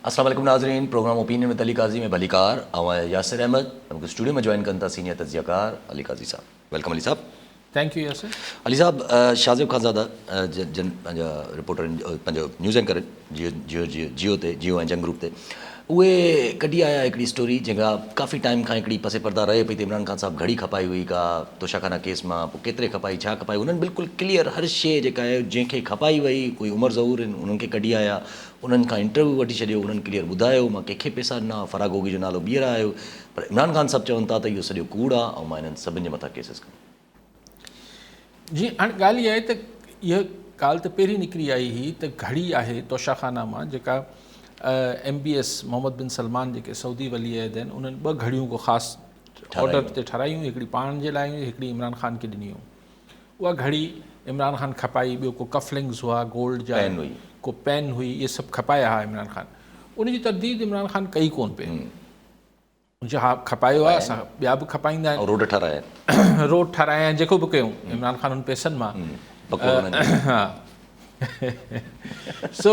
السلام علیکم ناظرین، پروگرام اوپینین میں علی قاضی میں بھلی کار اور یاسر احمد ہم کو اسٹوڈیو میں جوائن کرتا سینئر تجزیہ کار علی قاضی صاحب. ویلکم علی صاحب. Thank you Yasir. علی صاحب شاہزیب خانزادہ جن رپورٹر نیوز اینکر جیو تے جیو جنگ گروپ تے उहे कढी आया हिकिड़ी स्टोरी जंहिंखां काफ़ी टाइम खां हिकिड़ी पसे पर्दा रहे पई त इमरान ख़ान साहब घड़ी खपाई हुई का तोशाखाना केस मां, पोइ केतिरे खपाई छा खपाई, उन्हनि बिल्कुलु क्लियर हर शइ जेका आहे जंहिंखे खपाई वई, कोई उमर ज़हूर आहिनि उन्हनि खे कढी आया, उन्हनि खां इंटरव्यू वठी छॾियो, उन्हनि क्लियर ॿुधायो मां कंहिंखे पैसा ॾिना, फराग गोगी जो नालो ॿीहर आयो, पर इमरान ख़ान साहब चवनि था त इहो सॼो कूड़ आहे ऐं मां इन्हनि सभिनि जे मथां केसिस कयां. जी हाणे ॻाल्हि इहा आहे त इहा ॻाल्हि त पहिरीं निकिरी आई हुई त घड़ी आहे तोशाखाना मां जेका MBS मोहम्मद बिन सलमान जेके सऊदी वली अहद आहिनि उन्हनि ॿ घड़ियूं को ख़ासि ऑर्डर ते ठारायूं, हिकिड़ी पाण जे लाइ हुई, हिकिड़ी इमरान ख़ान खे ॾिनी हुई. उहा घड़ी इमरान ख़ान खपाई, ॿियो को कफलिंग्स हुआ गोल्ड जा, को पेन हुई, इहे सभु खपाया हुआ इमरान ख़ान. उनजी तरदीद इमरान ख़ान कई कोन पे. हा खपायो आहे, असां ॿिया बि खपाईंदा आहिनि, रोड ठाराया रोड ठाराया, जेको बि कयूं इमरान ख़ान उन पैसनि मां. हा सो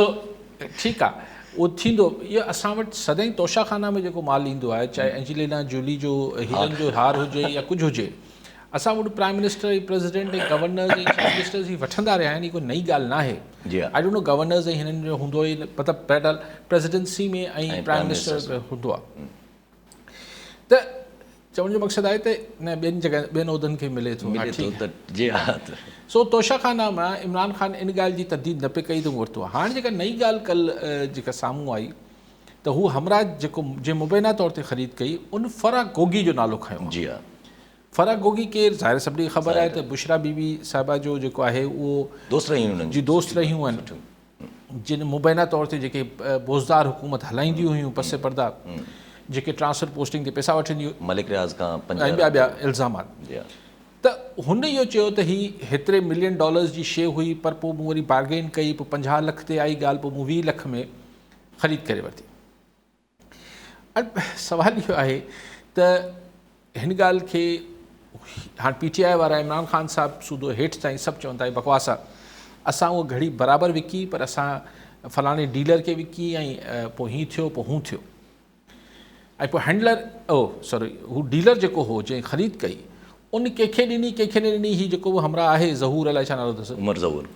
ठीकु आहे, उहो थींदो. इहो असां वटि सदाईं तोशाखाना में जेको माल ईंदो आहे, चाहे एंजेलिना जोली जो हीरनि जो हार हुजे या कुझु हुजे, असां वटि प्राइम मिनिस्टर ऐं प्रेसिडेंट ऐं गवर्नर्स ऐं चीफ मिनिस्टर्स ही वठंदा रहिया आहिनि. कोई नई ॻाल्हि न आहे. आई डोंट नो गवर्नर्स ऐं हिननि जो हूंदो ई मतिलबु प्रेसिडेंसी में ऐं प्राइम मिनिस्टर हूंदो आहे. त चवण जो मक़सदु आहे त न ॿियनि जॻह ॿियनि उहिदनि खे मिले थो. सो तोशाखाना मां इमरान ख़ान इन ॻाल्हि जी तरदीद न पे कई त वरितो आहे. हाणे जेका नई ॻाल्हि कल्ह जेका साम्हूं आई त हू हमराज जेको जे मुबैना तौर ते ख़रीद कई उन फराग गोगी जो नालो खयों. जी हा. फराग गोगी केरु, ज़ाहिर सभिनी खे ख़बर आहे त बुशरा बीबी साहिबा जो जेको आहे उहो दोस्त रहियूं उन्हनि जी दोस्त रहियूं आहिनि, जिन मुबैना तौर ते जेके बोज़दार हुकूमत हलाईंदियूं हुयूं पसे पर्दा, जेके ट्रांसफर पोस्टिंग ते पैसा वठंदियूं, मलिक रियाज़ खां ऐं ॿिया इल्ज़ामात. त हुन इहो चयो त ही हेतिरे $1 मिलियन जी शइ हुई, पर पोइ मूं वरी बार्गेन कई, पोइ 50 लख ते आई ॻाल्हि, पोइ मूं 20 लख में ख़रीद करे वरिती. सवाल इहो आहे त हिन ॻाल्हि खे हाणे PTI वारा इमरान ख़ान साहिबु सूदो हेठि ताईं सभु चवनि था बकवास आहे, असां उहा घड़ी बराबरि विकी, पर असां फलाणे डीलर खे विकी ऐं पोइ हीअं थियो पोइ हू थियो. ऐं पोइ हैंडलर हू डीलर जेको हो जंहिं ख़रीद कई उन कंहिंखे ॾिनी, कंहिंखे न ॾिनी. हीअ जेको हमरा आहे ज़हूर, अलाए छा नालो अथसि,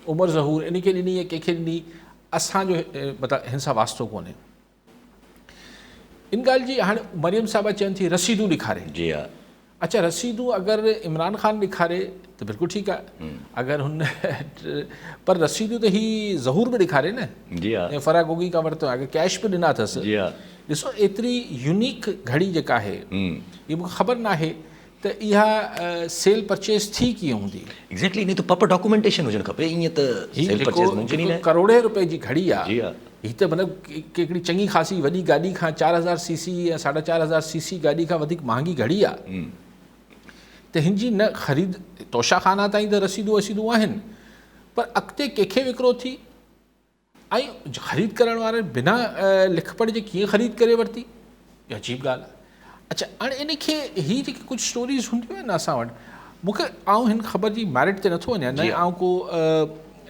उमर ज़हूर, इन खे ॾिनी या कंहिंखे ॾिनी, असांजो मतिलबु हिन सां वास्तो कोन्हे. इन ॻाल्हि जी हाणे मरियम साहिबा चवनि थी रसीदूं ॾेखारे. जी हा. अच्छा, रसीदूं अगरि इमरान ख़ान ॾेखारे त बिल्कुलु ठीकु आहे, अगरि हुन पर रसीदूं त ही ज़हूर बि ॾेखारे न. जी हा. ऐं फराग गोगी खां वरितो, अगरि कैश बि ॾिना अथसि. जी हा. ॾिसो एतिरी यूनिक घड़ी जेका आहे, इहा मूंखे ख़बर न आहे त इहा सेल परचेज थी कीअं हूंदी. एग्जैक्टली, नहीं तो प्रॉपर डॉक्यूमेंटेशन हुजणु खपे. ईअं त सेल परचेज मुमकिन ई न आहे. करोड़े रुपए जी घड़ी आहे. हीअ त मतिलबु हिकिड़ी चङी ख़ासी वॾी गाॾी खां 4000 cc या 4500 cc गाॾी खां वधीक महांगी घड़ी आहे. त हिन जी न ख़रीद तोशाखाना ताईं त रसीदूं वसीदूं आहिनि, पर अॻिते कंहिंखे विकिरो थी ऐं ख़रीद करण वारे बिना लिख पढ़ जे कीअं ख़रीद करे वरिती, इहा अजीब ॻाल्हि आहे. अच्छा, हाणे इन खे हीअ जेके कुझु स्टोरीज़ हूंदियूं आहिनि असां वटि, मूंखे आउं हिन ख़बर जी मैरिट ते नथो वञा, न आउं को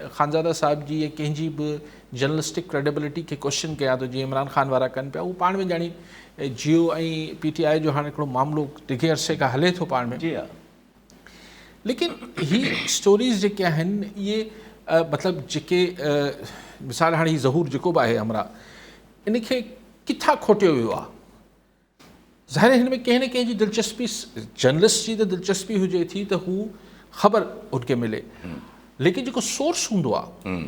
ख़ानज़ादा साहिब जी या कंहिंजी बि जर्नलिस्टिक क्रेडिबिलिटी खे क्वेश्चन कयां थो, जीअं इमरान ख़ान वारा कनि पिया. उहो पाण में ॼाणी जियो ऐं PTI जो हाणे हिकिड़ो मामिलो टिके अरसे खां हले थो पाण में. लेकिन ही स्टोरीज़ जेके आहिनि इहे मतिलबु जेके मिसाल हाणे हीउ ज़हूर जेको बि आहे हमरा, इन खे किथां खोटियो वियो आहे. ज़ाहिर हिन में कंहिं न कंहिं जी दिलचस्पी, जर्नलिस्ट जी त दिलचस्पी हुजे थी त हू ख़बर उनखे मिले, लेकिन जेको सोर्स हूंदो आहे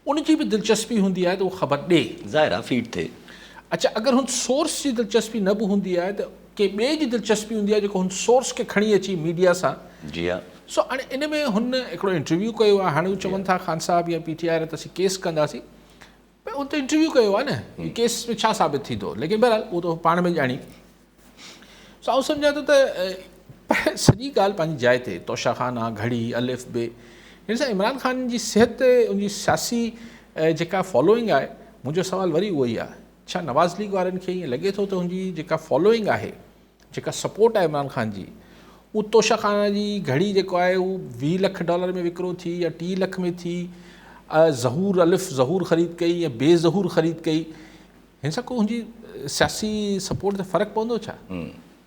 उनजी बि दिलचस्पी हूंदी आहे त उहो ख़बर ॾे, ज़ाहिर आहे फीड थिए. अच्छा, अगरि हुन सोर्स जी दिलचस्पी न बि हूंदी आहे त कंहिं ॿिए जी दिलचस्पी हूंदी आहे जेको हुन सोर्स खे खणी अची मीडिया सां. जी हा. सो हाणे इन में हुन हिकिड़ो इंटरव्यू कयो आहे. हाणे हू चवनि था ख़ान साहिब या PTI त असीं केस कंदासीं, भई उन त इंटरव्यू कयो आहे न, हीउ केस में छा साबित थींदो. लेकिन बहरहाल उहो त पाण में ॼाणी. सो आउं सम्झां थो त सॼी ॻाल्हि पंहिंजी जाइ ते, तोशाखाना, घड़ी, अलिफ बे, हिन सां इमरान ख़ान जी सिहत, उनजी सियासी जेका फॉलोइंग आहे, मुंहिंजो सुवालु वरी उहो ई आहे, छा नवाज़ लीग वारनि खे ईअं लॻे थो त हुनजी जेका फॉलोइंग आहे, जेका सपोर्ट आहे इमरान ख़ान जी, उहो तोशाखाना जी घड़ी जेको आहे उहो $20 लख में विकिरो थी या 30 लख में थी, ज़हूर अलिफ ज़हूर ख़रीद कई या बेज़हूर ख़रीद कई, हिन सां को हुनजी सियासी सपोर्ट ते फ़र्क़ु पवंदो छा?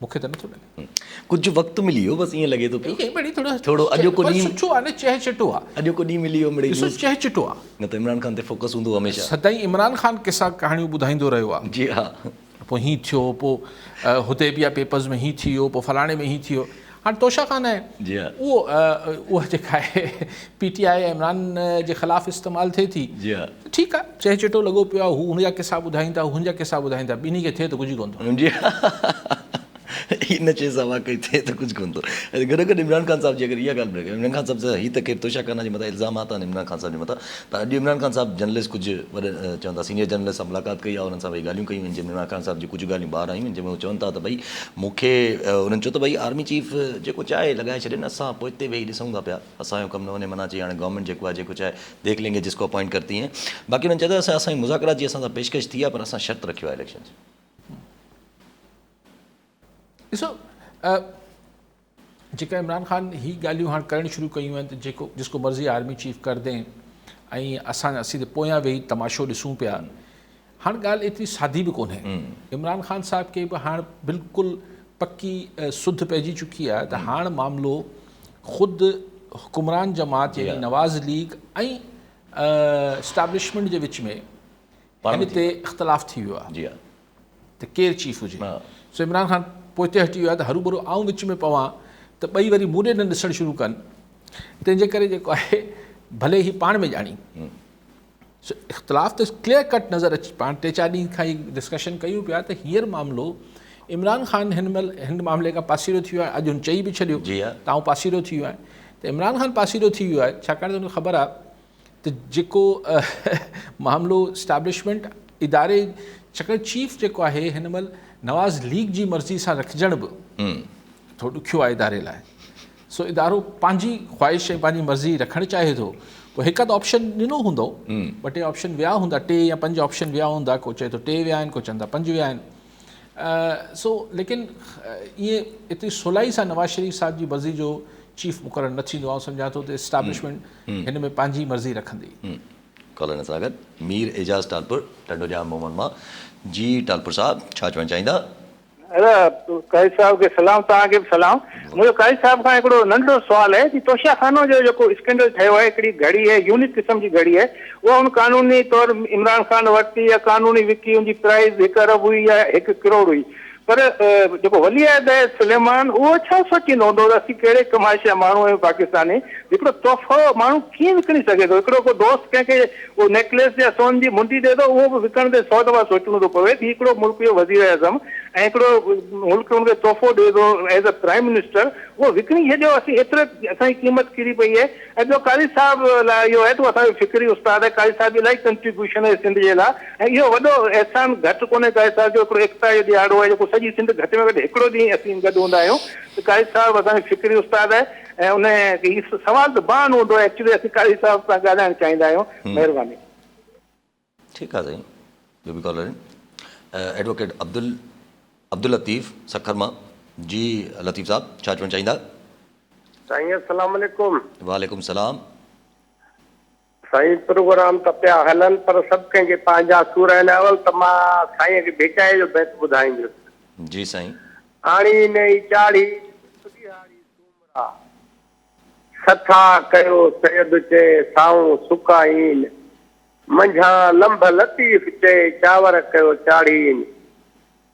मूंखे त नथो लॻे। कुझु वक़्तु मिली वियो बसि ईअं लॻे थो पियो, ईअं मिड़ी थोरो अॼु को ॾींहुं सुठो आहे न, चहे चिटो आहे, अॼु को ॾींहुं मिली वियो मिड़ई, ॾिसो चहे चिटो आहे, न त इमरान ख़ान ते फोकस हूंदो हमेशह। सदाईं इमरान ख़ान किसा कहाणियूं ॿुधाईंदो रहियो आहे। जी हा, पोइ हीअं थियो, पोइ हुते बि आहे पेपर्स में हीअं थी वियो, पोइ फलाणे में हीअं थी वियो। हाणे तोशा ख़ान आहे, जी हा, उहा जेका आहे PTI इमरान जे ख़िलाफ़ु इस्तेमालु थिए थी। जी हा, ठीकु आहे, चहे चिटो लॻो पियो आहे, हू हुनजा किसा ॿुधाईंदा, हुनजा किसा ॿुधाईंदा, ॿिन्ही खे थिए त कुझु कोन थो। जी हिन चए सां वाक़ई थिए त कुझु कोन थो। गॾो गॾु इमरान ख़ान साहिब जी अगरि इहा ॻाल्हि ॿुधाए, इमरान ख़ान साहिब सां हीअ त केरु तोशा खाना जे मथां इल्ज़ामात आहिनि इमरान ख़ान साहिब जे मथां, पर अॼु इमरान ख़ान साहिब जर्नलिस्ट कुझु वॾे चवंदा सीनियर जर्नलिस्ट सां मुलाक़ात कई आहे, उन्हनि सां भई ॻाल्हियूं कयूं आहिनि, जंहिंमें इमरान ख़ान साहिब जी कुझु ॻाल्हियूं ॿाहिरि आयूं आहिनि, जंहिंमें हू चवनि था त भई मूंखे उन्हनि चयो त भई आर्मी चीफ जेको चाहे लॻाए छॾनि, असां पोइ हिते वेही ॾिसूं था पिया, असांजो कमु न वञे, माना चई हाणे गवर्नमेंट जेको आहे जेको चाहे देख लेंगे जिसको अपॉइंट करती हैं। बाक़ी उन्हनि चयो त असांजी मुज़ाकरात जी असां सां पेशकश थी आहे, पर असां शर्त रखियो आहे इलेक्शन जी। ॾिसो जेका इमरान ख़ान ही ॻाल्हियूं हाणे करणु शुरू कयूं आहिनि, त जेको जिसको मर्ज़ी आर्मी चीफ कर दें ऐं असीं त पोयां वेही तमाशो ॾिसूं पिया। हाणे ॻाल्हि एतिरी सादी बि कोन्हे। इमरान ख़ान साहिब खे बि हाणे बिल्कुलु पकी सुध पइजी चुकी आहे त हाणे मामिलो ख़ुदि हुकुमरान जमात यानी नवाज़ लीग ऐं इस्टेब्लिशमेंट जे विच में हिन ते इख़्तिलाफ़ थी वियो आहे जी हा, त केरु चीफ हुजे। सो इमरान ख़ान पोइते हटी वियो आहे त हरू भरू आऊं विच में पवां त ॿई वरी मूड़े न ॾिसणु शुरू कनि। तंहिंजे करे जेको आहे भले ई पाण में ॼाणी सो इख़्तिलाफ़ त क्लियर कट नज़र अचे। पाण 3-4 ॾींहं खां ई डिस्कशन कयूं पिया त हींअर मामिलो इमरान ख़ान हिन मामले खां पासीरो थी वियो आहे। अॼु हुन चई बि छॾियो त आऊं पासीरो थी वियो आहे, त इमरान ख़ान पासीरो थी वियो आहे छाकाणि त हुनखे ख़बर आहे त जेको मामिलो इस्टेब्लिशमेंट इदारे, छाकाणि चीफ जेको आहे हिन महिल नवाज़ लीग जी मर्ज़ी सां रखिजण बि थोरो ॾुखियो आहे इदारे लाइ। सो इदारो पंहिंजी ख़्वाहिश ऐं पंहिंजी मर्ज़ी रखणु चाहे थो। पोइ हिकु अधु ऑप्शन ॾिनो हूंदो, 2-टे ऑप्शन विया हूंदा, 3 या 5 ऑप्शन विया हूंदा, को चए थो 3 विया आहिनि, को चवंदा 5 विया आहिनि। सो लेकिन ईअं एतिरी सवलाई सां नवाज़ शरीफ़ साहिब जी मर्ज़ी जो चीफ मुक़ररु न थींदो। आउं सम्झां थो त इस्टेब्लिशमेंट हिन में पंहिंजी मर्ज़ी रखंदी। कॉलर सां गॾु मीर एजाज़ टालपुर टंडोजाम मोहम्मद मां। जी टालपुर साहब छा चवणु चाहींदा? काइद साहब खे सलाम, तव्हांखे बि सलाम। मुंहिंजो काइद साहब खां हिकिड़ो नंढो सुवालु आहे कि तोशा खानो जो जेको स्कैंडल ठहियो आहे, हिकिड़ी घड़ी आहे, यूनिक क़िस्म जी घड़ी आहे, उहा हुन कानूनी तौर इमरान ख़ान वरिती या कानूनी विकी, हुनजी प्राइस 1 अरब हुई या 1 करोड़ हुई, पर जेको वली अहद आहे सुलेमान, उहो छा सोचींदो हूंदो त असीं कहिड़े कमाइशा माण्हू आहियूं पाकिस्तानी, हिकिड़ो तोहफ़ो माण्हू कीअं विकिणी सघे थो? हिकिड़ो को दोस्त कंहिंखे उहो नेकलेस या सोन जी मुंडी ॾिए थो, उहो बि विकण ते 100 दफ़ा सोचणो थो पवे। हिकिड़ो मुल्क जो वज़ीर आज़म ऐं हिकिड़ो मुल्क हुनखे तोहफ़ो ॾिए थो एज़ अ प्राइम मिनिस्टर, उहो विकिणी छॾियो। असीं एतिरो असांजी क़ीमत किरी पई आहे। ऐं ॿियो कारी साहिब लाइ इहो आहे त असांजो फ़िक्री उस्ताद आहे। कारी साहिब इलाही कंट्रीब्यूशन आहे सिंध जे लाइ, ऐं इहो वॾो एहसान घटि कोन्हे कारी साहिब जो। हिकिड़ो एकता जो ॾियारो आहे जेको सॼी सिंध घटि में घटि हिकिड़ो ॾींहुं असीं गॾु हूंदा आहियूं। त कारी साहिब असांजो फ़िक्री उस्ताद आहे ऐं उन हीउ सवाल त बान हूंदो आहे। एक्चुअली असीं कारी साहिब सां ॻाल्हाइणु चाहींदा आहियूं। महिरबानी। ठीकु आहे साईं। ॿियो बि कॉलर आहिनि। एडवोकेट अब्दुल लतीफ़ सखर मां। जी लतीफ़ साहब छा चवणु चाहींदा? साईं अस्सलाम वालेकुम। वालेकुम सलाम। साईं प्रोग्राम त पिया हलनि, पर सभु कंहिंखे पंहिंजा सूर आहिनि। अवल त मां साईं खे भेटाए जो बैत ॿुधाईंदुसि। जी साईं। आणी नई चाढ़ी सुहिहाड़ी सूमरा, सथा कयो सैद चए साऊं सुकाईन, मंझां लंभ लतीफ़ चए चांवर कयो चाढ़ीन,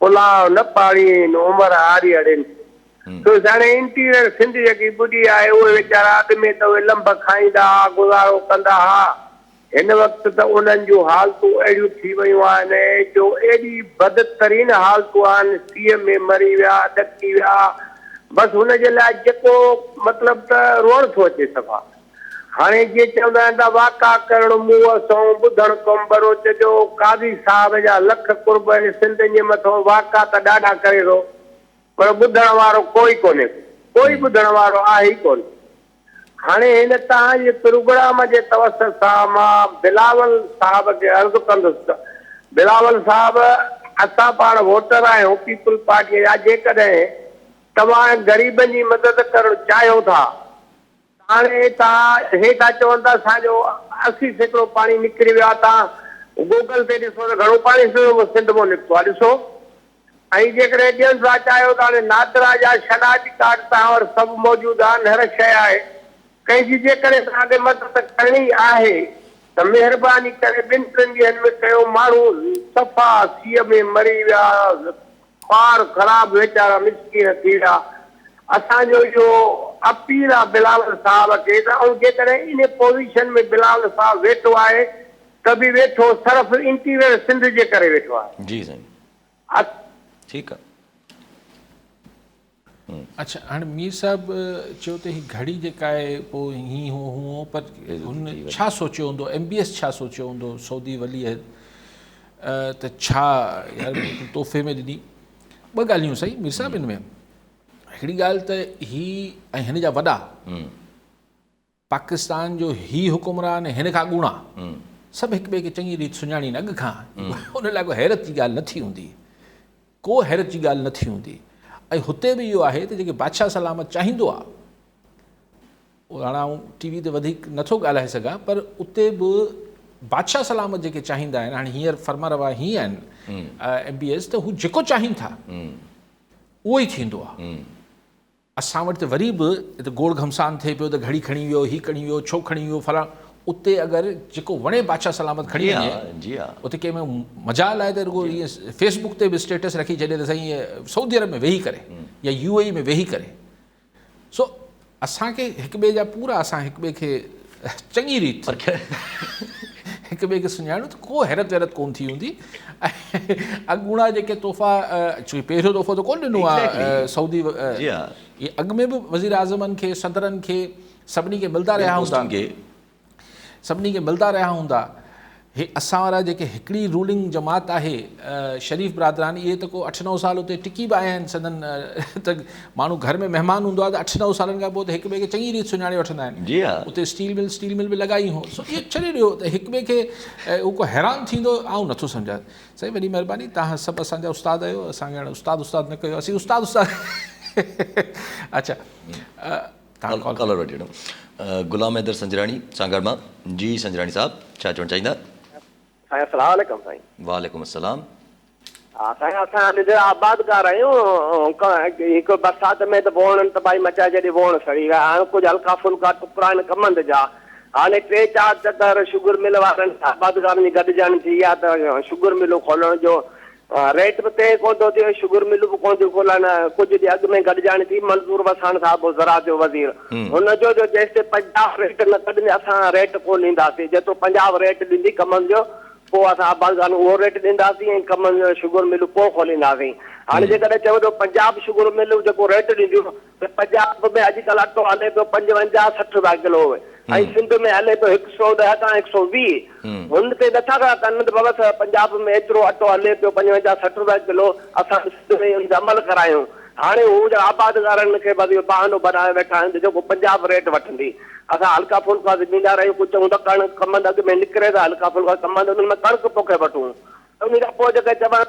पुलाव न पाड़ीन उमिरि हारी अड़िन। तो हाणे इंटीरियर सिंध जेकी ॿुधी आहे, उहे वीचारा आदमी त उहे लंभ खाईंदा हुआ, गुज़ारो कंदा हुआ। हिन वक़्तु त उन्हनि जूं हालतूं अहिड़ियूं थी वियूं आहिनि जो एॾी बदतरीन हालतूं आहिनि। सीअ में मरी विया, ॾकी विया, बसि हुनजे लाइ जेको मतिलबु त रोअण थो अचे सफ़ा। हाणे जीअं चवंदा आहिनि त वाका करणु मुंहुं सौ ॿुधणु कमु बरोच जो। काज़ी साहिब जा लख कुर्ब आहिनि सिंध जे मथां, वाका त ॾाढा करे थो, पर ॿुधण वारो कोई कोन्हे, कोई ॿुधण वारो आहे ई कोन। हाणे हिन तव्हांजे प्रोग्राम जे तवसर सां मां बिलावल साहिब खे अर्ज़ु कंदुसि। बिलावल साहिब, असां पाण वोटर आहियूं पीपल पार्टीअ जा। जेकॾहिं तव्हां ग़रीबनि जी मदद करणु चाहियो था, हाणे तव्हां हेठा चवनि था असांजो 80% पाणी निकिरी वियो आहे, तव्हां गूगल ते ॾिसो त घणो पाणी सिंध मां निकितो आहे ॾिसो। ऐं जेकॾहिं ॿियनि सां चाहियो त हाणे नादरा जा शनाजी कार्ड तव्हां वटि सभु मौजूदु आहिनि, हर शइ आहे। कंहिंजी जेकॾहिं तव्हांखे मदद करणी आहे त महिरबानी करे 2-3 ॾींहंनि में कयो। माण्हू सफ़ा सीअ में मरी विया, ॿार ख़राबु वीचारा मिसकीन थी विया। असांजो इहो अपील आहे बिलावल साहब खे त, ऐं जेकॾहिं इन पोज़ीशन में बिलावल साहब वेठो आहे त बि वेठो सिर्फ़ु इंटीरियर सिंध जे करे वेठो आहे। जी साईं, ठीकु आहे। अच्छा, हाणे मीर साहिबु चयो त ही घड़ी जेका आहे पोइ हीअं हूअं पर हुन छा सोचियो हूंदो, MBS छा सोचियो हूंदो सऊदी वली त छा यार तोहफ़े में ॾिनी। ॿ ॻाल्हियूं सही मीर साहिबु हिन में। हिकिड़ी ॻाल्हि त ही ऐं हिन जा वॾा पाकिस्तान जो ही हुकुमरान ऐं हिन खां ॻूणा सभु हिक ॿिए खे चङी रीति सुञाणीनि अॻु खां। उन लाइ को हैरत जी ॻाल्हि न थी हूंदी, को हैरत जी ॻाल्हि न थी हूंदी। ऐं हुते बि इहो आहे त जेके बादशाह सलामत चाहींदो आहे, हाणे आउं TV ते वधीक नथो ॻाल्हाए सघां, पर उते बि बादशाह सलामत जेके चाहींदा आहिनि, हाणे हींअर फर्मारवा हीअं आहिनि MBS, त हू जेको चाहिनि था उहो ई थींदो आहे। असां वटि त वरी बि हिते गोड़ घमसान थिए पियो त घड़ी खणी वियो, हीअ खणी वियो, छो खणी वियो फलां। उते अगरि जेको वणे बादशाह सलामत खणी वञे, जी हा, उते कंहिंमें मजाल आहे त रुगो ईअं फेसबुक ते बि स्टेटस रखी छॾे त साईं सऊदी अरब में वेही करे या UAE में वेही करे। सो असांखे हिक ॿिए जा पूरा असां हिक ॿिए खे चङी रीति हिक ॿिए खे सुञाणूं त को हैरत वैरत कोन थी हूंदी। ऐं अॻूणा जेके तोहफ़ा, छोकी पहिरियों तोहफ़ो त कोन ॾिनो आहे सऊदी, इहे अॻु में बि वज़ीर आज़मनि खे सदरनि खे सभिनी खे मिलंदा रहिया हूंदा, सभिनी खे मिलंदा रहिया हूंदा। हे असां वारा जेके हिकिड़ी रूलिंग जमात आहे शरीफ़ बिरादरानी, इहे त को 8-9 साल उते टिकी बि आया आहिनि सदन। त माण्हू घर में महिमान हूंदो आहे त 8-9 सालनि खां पोइ त हिक ॿिए खे चङी रीति सुञाणे वठंदा आहिनि। जी हा, उते स्टील मिल बि लॻाई हो। सो इहो छॾे ॾियो त हिक ॿिए खे उहो को हैरान थींदो आउं नथो सम्झां। साईं वॾी महिरबानी, तव्हां सभु असांजा उस्ताद आहियो, असांखे हाणे उस्ताद न कयो, असीं उस्ताद अच्छा कॉलर वठी वठूं। गुलाम हैदर संजराणी सांगड़ मां। जी संजराणी साहब, छा चवणु चाहींदा? साईं अस्सलाम वालेकुम। साईं वालेकुम अस्सलाम। हा साईं, असां हिते आबादगार आहियूं। हिकु बरसाति में त वोण तबाही मचाए जॾहिं वोण सड़ी विया। हाणे कुझु हल्का फुल्का टुकड़ा आहिनि कमंद जा। हाणे 3-4 चकर शुगर मिल वारनि आबादगारनि जी गॾिजण थी आहे त शुगर मिलूं खोलण जो रेट बि तइ कोन थो थिए, शुगर मिलूं बि कोन थियूं खोलनि। कुझु ॾींहं अॻु में गॾिजाणी थी, मंज़ूर वसाण साहिब ज़राअत जो वज़ीर, हुनजो जो जेसिताईं पंजाब रेट न कढंदे असां रेट कोन ॾींदासीं। जेतिरो पंजाब रेट ॾींदी कमनि जो, पोइ असां आबादगार उहो रेट ॾींदासीं ऐं कमनि जो शुगर मिलूं पोइ खोलींदासीं। हाणे जेकॾहिं चओ त पंजाब शुगर मिलूं जेको रेट ॾींदियूं, त पंजाब में अॼुकल्ह अटो हले पियो 55-60 रुपया किलो, ऐं सिंध में हले पियो 110 खां 120। हुन ते नथा कनि त बाबा पंजाब में एतिरो अटो हले पियो 55-60 रुपया किलो, असां सिंध में हुन ते अमल करायूं। हाणे हू आबादगारनि खे बस इहो बहानो बनाए वेठा आहिनि जेको पंजाब रेट वठंदी। असां हल्का फुल्का ॾींदा रहियूं, कुझु चऊं त कणिक कमंद अॻु में निकिरे त हल्का फुल्का कमंद उन में कणिक पोखे वठूं, उन खां पोइ जेके चवनि।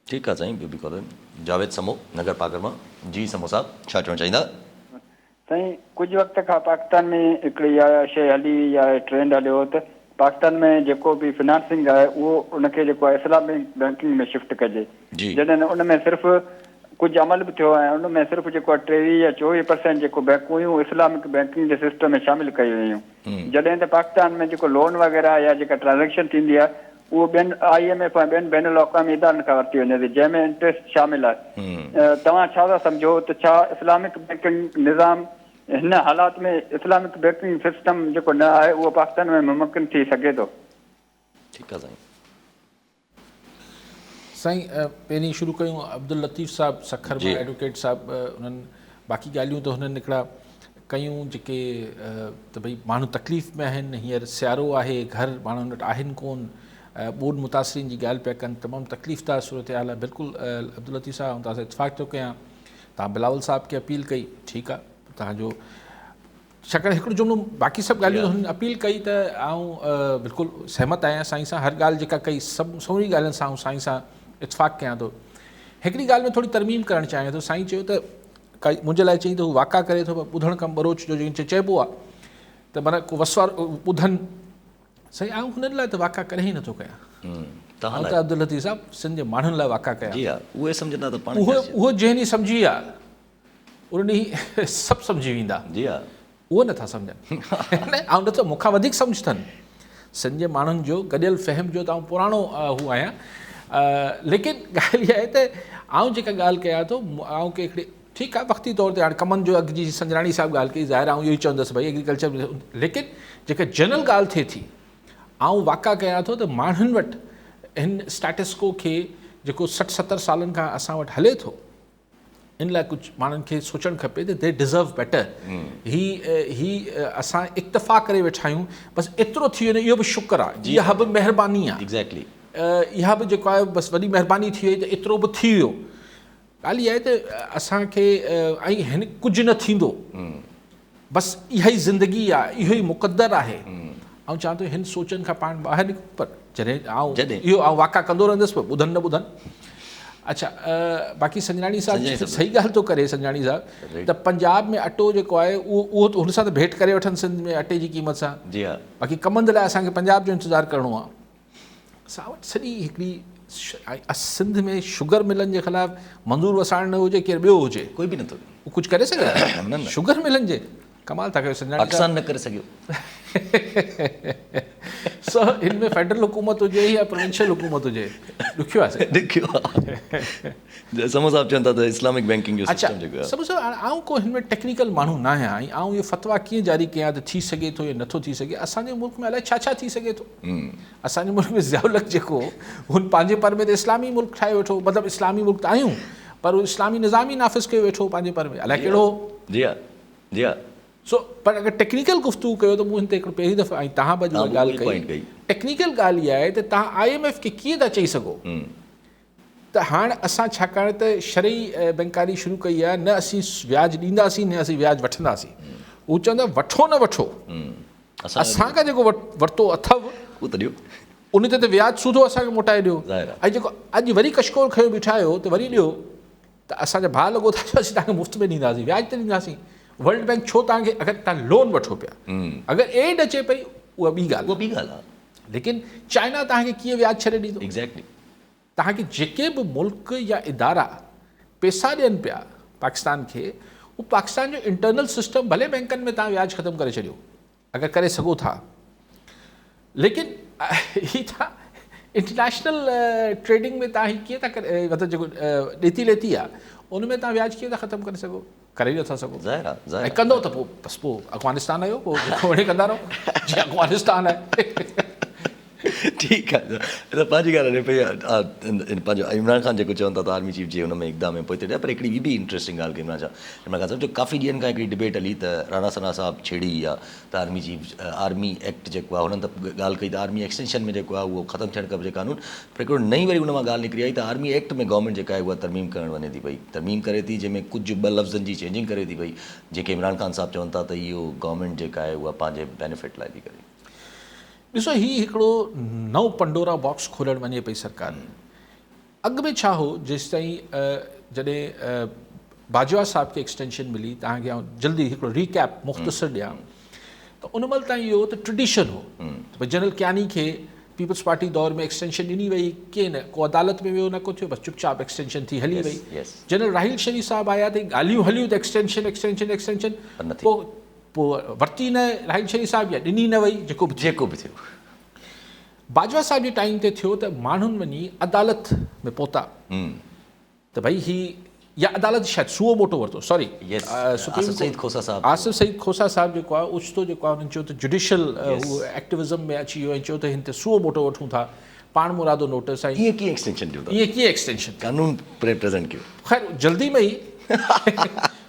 ठीकु आहे साईं, ॿियो बि कॉलर। जावेद समो नगर पाकर मां। जी समो साहब, छा चवणु चाहींदा? साईं, कुझु वक़्त खां पाकिस्तान में हिकिड़ी इहा शइ हली या ट्रेंड हलियो त पाकिस्तान में जेको बि फिनांसिंग आहे उहो उनखे जेको आहे इस्लामिक बैंकिंग में शिफ्ट कजे। जॾहिं उन में सिर्फ़ु कुझु अमल बि थियो आहे, उन में सिर्फ़ु जेको आहे 23 या 24% जेको बैंकूं हुयूं इस्लामिक बैंकिंग जे सिस्टम में शामिलु कयूं हुयूं। जॾहिं त पाकिस्तान में जेको लोन वग़ैरह या जेका ट्रांज़ेक्शन थींदी आहे उहो ॿियनि IMF ऐं ॿियनि बैनुल अक़वामी इदारनि खां वरिती वञे थी, जंहिंमें इंट्रस्ट शामिल आहे। तव्हां छा था सम्झो त छा इस्लामिक बैंकिंग निज़ाम हिन हालात में इस्लामिक बैंकिंग सिस्टम जेको न आहे उहो पाकिस्तान में मुमकिन थी सघे थो? ठीकु आहे साईं। साईं पहिरीं शुरू कयूं अब्दुल लतीफ़ साहब सखर मां, एडवोकेट साहब, उन्हनि बाक़ी ॻाल्हियूं त हुननि हिकिड़ा कयूं जेके त भई माण्हू तकलीफ़ में आहिनि, हींअर सियारो आहे, घर माण्हुनि वटि आहिनि कोन, ॿोॾ मुतासिरीन जी ॻाल्हि पिया कनि, तमामु तकलीफ़ था सूरत हाल आहे। बिल्कुलु अब्दुल लतीफ़ साहब तव्हां सां इतफ़ाक़ थो कयां, तव्हां बिलावल साहब खे अपील कई, ठीकु आहे तव्हांजो, छाकाणि हिकिड़ो जुमिलो बाक़ी सभु ॻाल्हियूं हुननि अपील कई त आउं बिल्कुलु सहमत आहियां साईं सां, हर ॻाल्हि जेका कई सभु सहुरी ॻाल्हियुनि सां साईं सां इतफ़ाक़ कयां थो। हिकिड़ी ॻाल्हि में थोरी तरमीम करणु चाहियां थो। साईं चयो त काई मुंहिंजे लाइ चई त हू वाक़ा करे थो, ॿुधणु कमु बरोच जो जंहिं चइबो आहे त माना को वसवार ॿुधनि साईं आउं हुननि लाइ त वाक़ा करे ई नथो कयां, तव्हां आउं त लाइ अब्दुल लतीफ़ साहिब सिंध जे माण्हुनि लाइ वाक़ा कयां। जी हा, उहे सम्झंदा त पाण उहो जंहिं ॾींहुं सम्झी विया उन ॾींहुं सभु सम्झी वेंदा, जी हा, उहो नथा सम्झनि। ऐं नथो मूंखां वधीक सम्झ अथनि सिंध जे माण्हुनि जो गॾियल फ़हम जो त आउं पुराणो हू आहियां, लेकिन ॻाल्हि इहा आहे त आउं जेका ॻाल्हि कयां थो, आउं के हिकिड़े ठीकु आहे वक़्ती तौर ते हाणे कमनि जो अॻु जी संजराणी साहिबु ॻाल्हि कई, ज़ाहिर आउं इहो ई चवंदुसि भई एग्रीकल्चर, लेकिन जेका जनरल ॻाल्हि थिए थी आउं वाक़ा कयां थो त माण्हुनि वटि हिन स्टेटस को खे जेको 60-70 सालनि खां असां वटि हले थो, इन लाइ कुझु माण्हुनि खे सोचणु खपे त दे डिज़र्व बेटर। ही असां इक्तफ़ा करे वेठा आहियूं, बसि एतिरो थी वञे इहो बि शुक्र आहे, इहा बि महिरबानी आहे, एग्ज़ैक्टली इहा बि जेको आहे बसि वॾी महिरबानी थी वई त एतिरो बि थी वियो। ॻाल्हि इहा आहे त असांखे ऐं हिन कुझु न थींदो, बसि इहा ई ज़िंदगी आहे, इहो ई मुक़दर आहे। ऐं चवां थो हिन सोचनि खां पाण ॿाहिरि निकिरूं, पर जॾहिं इहो आउं वाक़ा कंदो रहंदुसि पर ॿुधनि न ॿुधनि। अच्छा, बाक़ी संजराणी साहिबु सही ॻाल्हि थो करे संजराणी साहिबु त पंजाब में अटो जेको आहे उहो हुन सां त भेंट करे वठनि सिंध में अटे जी क़ीमत सां, जी हा, बाक़ी कमनि जे लाइ असांखे पंजाब जो इंतज़ारु करिणो आहे। असां वटि सॼी हिकिड़ी सिंध में शुगर मिलनि जे ख़िलाफ़ु मंज़ूर वसाइण न हुजे, केरु ॿियो हुजे, कोई बि नथो उहो कुझु करे सघे शुगर मिलनि जे कमाल था कयो संजराणी पाकिस्तान न करे सघियो। सो हिन में फेडरल हुकूमत हुजे या प्रोविंशियल हुकूमत हुजे, ॾुखियो आहे ॾुखियो आहे। समो साहिबु चवनि था त इस्लामिक बैंकिंग जो अच्छा सिस्टम जेको आहे, सभु आउं को हिन में टेक्निकल माण्हू न आहियां, ऐं आउं इहो फतवा कीअं जारी कयां त थी सघे थो या नथो थी सघे। असांजे मुल्क में अलाए छा छा थी सघे थो। असांजे मुल्क में ज़ियाउल हक़ जेको हुन पंहिंजे पर में त इस्लामी मुल्क ठाहे वेठो, मतिलबु इस्लामी मुल्क त आहियूं पर उहो इस्लामी निज़ाम ई नाफ़िज़ कयो वेठो पंहिंजे पर में, अलाए कहिड़ो। जी हा, जी हा, सो पर अगरि टेक्निकल गुफ़्तगू कयो त मूं हिन ते हिकिड़ो पहिरीं दफ़ा ऐं तव्हां बि ॻाल्हि कई, टेक्निकल ॻाल्हि इहा आहे त तव्हां IMF खे कीअं था चई सघो त हाणे असां छाकाणि त शरई बैंकारी शुरू कई आहे, न असीं व्याज ॾींदासीं न असीं व्याज वठंदासीं, हू चवंदा वठो न वठो, असांखां जेको वरितो अथव उहो त ॾियो, उन ते त व्याज सूधो असांखे मोटाए ॾियो। ऐं जेको अॼु वरी कशकोल खयो बीठा आहियो त वरी ॾियो, त असांजा भाउ लॻो था असीं तव्हांखे मुफ़्त में ॾींदासीं, व्याज ते ॾींदासीं। वर्ल्ड बैंक छो तव्हांखे, अगरि तव्हां लोन वठो पिया, अगरि एड अचे पई उहा ॿी ॻाल्हि आहे, लेकिन चाइना तव्हांखे कीअं व्याज छॾे ॾींदो। एग्ज़ैक्टली, तव्हांखे जेके बि मुल्क या इदारा पैसा ॾियनि पिया पाकिस्तान खे, उहो पाकिस्तान जो इंटरनल सिस्टम, भले बैंकनि में तव्हां व्याज ख़तमु करे छॾियो अगरि करे सघो था, लेकिन ही तव्हां इंटरनेशनल ट्रेडिंग में तव्हां हीअ कीअं था करे, मतिलबु जेको ॾेती लेती आहे उन में तव्हां व्याज कीअं था ख़तमु करे सघो, करे नथा सघो। ऐं कंदो त पोइ बसि पोइ अफ़गानिस्तान आयो, पोइ वणे कंदा रहो जीअं अफ़गानिस्तान आहे। ठीकु आहे, त पंहिंजी ॻाल्हि हले पई पंहिंजो इमरान ख़ान जेको चवनि था त आर्मी चीफ जे हुन में इक़दाम में पोइ पर हिकिड़ी ॿी बि इंट्रस्टिंग ॻाल्हि कई इमरान ख़ान साहिबु, जो काफ़ी ॾींहंनि खां हिकिड़ी डिबेट हली त राणा सना साहिबु छेड़ी आहे त आर्मी चीफ आर्मी एक्ट जेको आहे हुननि त ॻाल्हि कई त आर्मी एक्सटेंशन में जेको आहे उहो ख़तमु थियणु खपे कानून, पर हिकिड़ो नई वरी हुन मां ॻाल्हि निकिरी आई त आर्मी एक्ट में गवर्नमेंट जेका आहे उहा तरमीम करणु वञे थी पई, तरमीम करे थी जंहिंमें कुझु ॿ लफ़्ज़नि जी चेंजिंग करे थी पई, जेके इमरान ख़ान साहिबु चवनि था त इहो गवर्नमेंट जेका आहे उहा पंहिंजे बेनिफिट लाइ थी करे। ॾिसो हीउ हिकिड़ो नओं पंडोरा बॉक्स खोलणु वञे पई सरकार। अॻु में छा हो, जेसि ताईं जॾहिं बाजवा साहिब खे एक्सटेंशन मिली, तव्हांखे आउं जल्दी हिकिड़ो रीकैप मुख़्तसर ॾियां त उन महिल ताईं इहो त ट्रेडिशन हो त भई जनरल कियानी खे पीपल्स पार्टी दौर में एक्सटेंशन ॾिनी वई, केर न को अदालत में वियो न को थियो, बसि चुपचाप एक्सटेंशन थी हली वई। जनरल राहिल शरीफ़ साहिबु आया त ॻाल्हियूं हलियूं त एक्सटेंशन एक्सटेंशन एक्सटेंशन, पोइ वरिती न राहिल शरीफ़ साहिबु या ॾिनी न वई, जेको बि थियो। बाजवा साहिब जे टाइम ते थियो त माण्हुनि वञी अदालत में पहुता त भई ही, या अदालत शायदि सुओ मोटो वरितो, सॉरी आसिफ़ सईद खोसा साहिबु जेको आहे ओचितो जेको आहे हुननि चयो त जुडिशल एक्टिविज़म में अची वियो ऐं चयो त हिन ते सुओ मोटो वठूं था, पाण मुरादो नोटिस आहे, ईअं कीअं एक्सटेंशन ॾियो, ईअं कीअं एक्सटेंशन कानून प्रेज़ेंट कयो, ख़ैर जल्दी में ई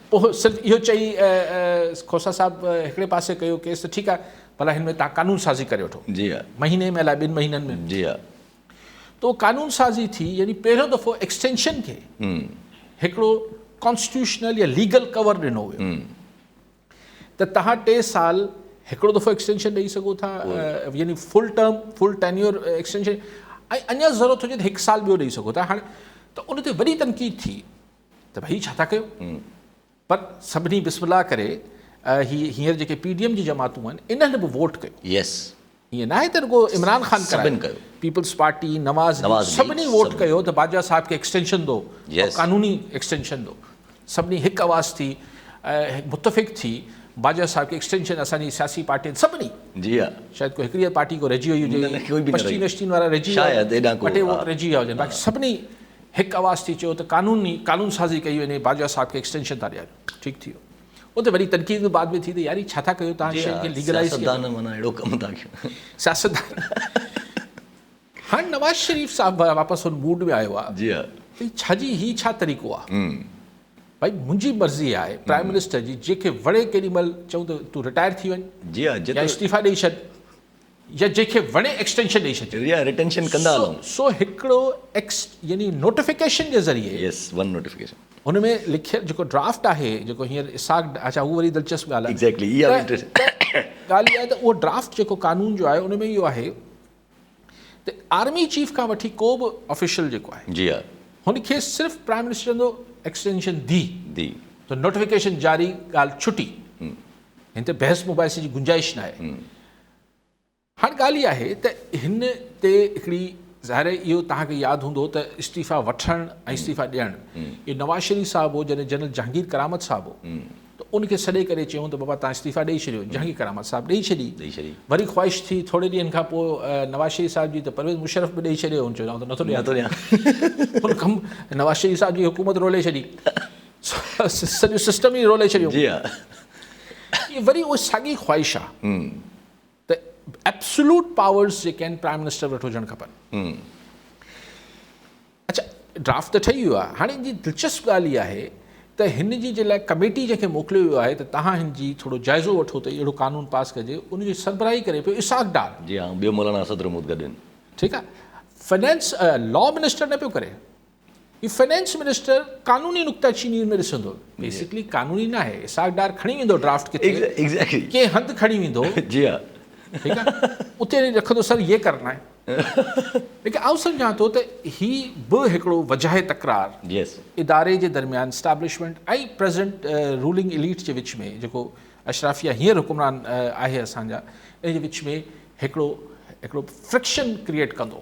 पोइ सिर्फ़ु इहो चई खोसा साहिबु हिकिड़े पासे कयो केस त ठीकु आहे भला हिन में तव्हां कानून साज़ी करे वठो, जी हा, महीने में अलाए 2 महीननि में, जी हा, तो कानून साज़ी थी, यानी पहिरियों दफ़ो एक्सटेंशन खे हिकिड़ो कॉन्स्टिट्यूशनल या लीगल कवर ॾिनो वियो त तव्हां 3 साल हिकिड़ो दफ़ो एक्सटेंशन ॾेई सघो था, यानी full term full tenure extension, ऐं अञा ज़रूरत हुजे त 1 साल ॿियो ॾेई सघो था। हाणे त उन ते वॾी तनक़ीद थी त भई छा था कयो, पर सभिनी बिस्मिल्लाह करे हींअर जेके PDM जी जमातूं आहिनि इन्हनि बि वोट कयो, ईअं न आहे त रुगो इमरान ख़ान सभिनि करायो, कयो। पीपल्स पार्टी, नवाज़ नवाज़ लीग, लीग, सभिनी वोट सभिनी। कयो त बाजवा साहब खे एक्सटेंशन दो, Yes. कानूनी एक्सटेंशन दो। सभिनी हिकु आवाज़ थी मुतफ़िक़ थी बाजवा साहब खे एक्सटेंशन, असांजी सियासी पार्टियुनि सभिनी, जी हा, शायदि कोई हिकिड़ी पार्टी को रहिजी वई न, न, हुजे, कोई बि न पश्चिम रही। नशीन वारा रहिजी विया, शायदि एॾा को, ॿ टे वोट हा। रहिजी विया हुजनि, बाक़ी सभिनी हिकु आवाज़ थी चयो त कानून साज़ी कई वञे, बाजवा साहब खे एक्सटेंशन था ॾियनि, ठीकु थी वियो। उते वरी तनक़ीद बाद में थी त यार छा था कयो तव्हां जी शइ हा, खे लीगलाइज़ सियासतदान माना अहिड़ो कमु था कयूं। सियासतदान। हाणे नवाज़ शरीफ़ साहब वापसि हुन मूड में आयो आहे, जी हा, भई छाजी ही छा तरीक़ो आहे, भाई मुंहिंजी मर्ज़ी आहे प्राइम मिनिस्टर जी, जंहिंखे वणे केॾी महिल चऊं त तूं रिटायर थी वञ जी हा, या जेतिरो इस्तीफ़ा ॾेई छॾ, या जंहिंखे वणे एक्सटेंशन ॾेई छॾ। या रिटेंशन कंदा हलूं। सो हिकिड़ो यानी नोटिफिकेशन जे ज़रिए यस, वन नोटिफिकेशन। हुन में लिखियल जेको ड्राफ्ट आहे, जेको हींअर इसाक, अच्छा उहो वरी दिलचस्प ॻाल्हि आहे। Exactly, इहा बि ॻाल्हि इहा आहे त उहो ड्राफ्ट जेको कानून जो आहे उन में इहो आहे त आर्मी चीफ खां वठी को बि ऑफिशियल जेको आहे जी हा, हुनखे सिर्फ़ु प्राइम मिनिस्टर जो एक्सटेंशन दी दी, त नोटिफिकेशन जारी, ॻाल्हि छुटी, हिन ते बहस मुबाहिसे जी गुंजाइश न आहे। हाणे ॻाल्हि इहा आहे त हिन ते हिकिड़ी ज़ाहिर इहो तव्हांखे यादि हूंदो त इस्तीफ़ा वठणु ऐं इस्तीफ़ा ॾियणु, इहो नवाज़ शरीफ़ साहिबु हो, जॾहिं जनरल जहांगीर करामत साहिबु हो, त उनखे सॾे करे चयूं त बाबा तव्हां इस्तीफ़ा ॾेई छॾियो, जहांगीर करामत साहिबु ॾेई छॾी। वरी ख़्वाहिश थी थोरे ॾींहंनि खां पोइ नवाज़ शरीफ़ साहिब जी, त परवेज़ मुशर्रफ बि ॾेई छॾियो, हुन चयो त नथो ॾियां, हुन कमु नवाज़ शरीफ़ साहिब जी हुकूमत रोले छॾी, सॼो सिस्टम ई रोले छॾियो। जी हा, वरी उहा साॻी ख़्वाहिश आहे त एब्सोल्यूट पावर्स जेके आहिनि प्राइम मिनिस्टर वटि हुजणु खपनि। अच्छा, ड्राफ्ट त ठही वियो आहे, हाणे हिन जी दिलचस्प ॻाल्हि इहा आहे त हिन जी जे लाइ कमेटी जंहिंखे मोकिलियो वियो आहे त तव्हां हिन जी थोरो जाइज़ो वठो त अहिड़ो कानून पास कजे, उनजी सरबराही करे पियो इसाक डार। जी हा, ॿियो मौलाना असद रमूद गॾु आहिनि। ठीकु आहे, फाइनेंस लॉ मिनिस्टर न पियो करे, ही फाइनेंस मिनिस्टर कानूनी नुक्ताचीनी में ॾिसंदो, बेसिकली कानूनी न आहे, इसाक डार खणी वेंदो ड्राफ्ट किथे, एग्जैक्टली, के हंधि खणी वेंदो, जी हा, ठीकु आहे, उते रखंदो सर ये करना है। लेकिन आउं सम्झां थो त ही बि हिकिड़ो वजह तकरार यस, इदारे जे दरमियान स्टैब्लिशमेंट ऐं प्रेज़ेंट रूलिंग एलीट जे विच में, जेको अशराफिया हींअर हुकुमरान आहे असांजा, इन जे विच में हिकिड़ो फ्रिक्शन क्रिएट कंदो।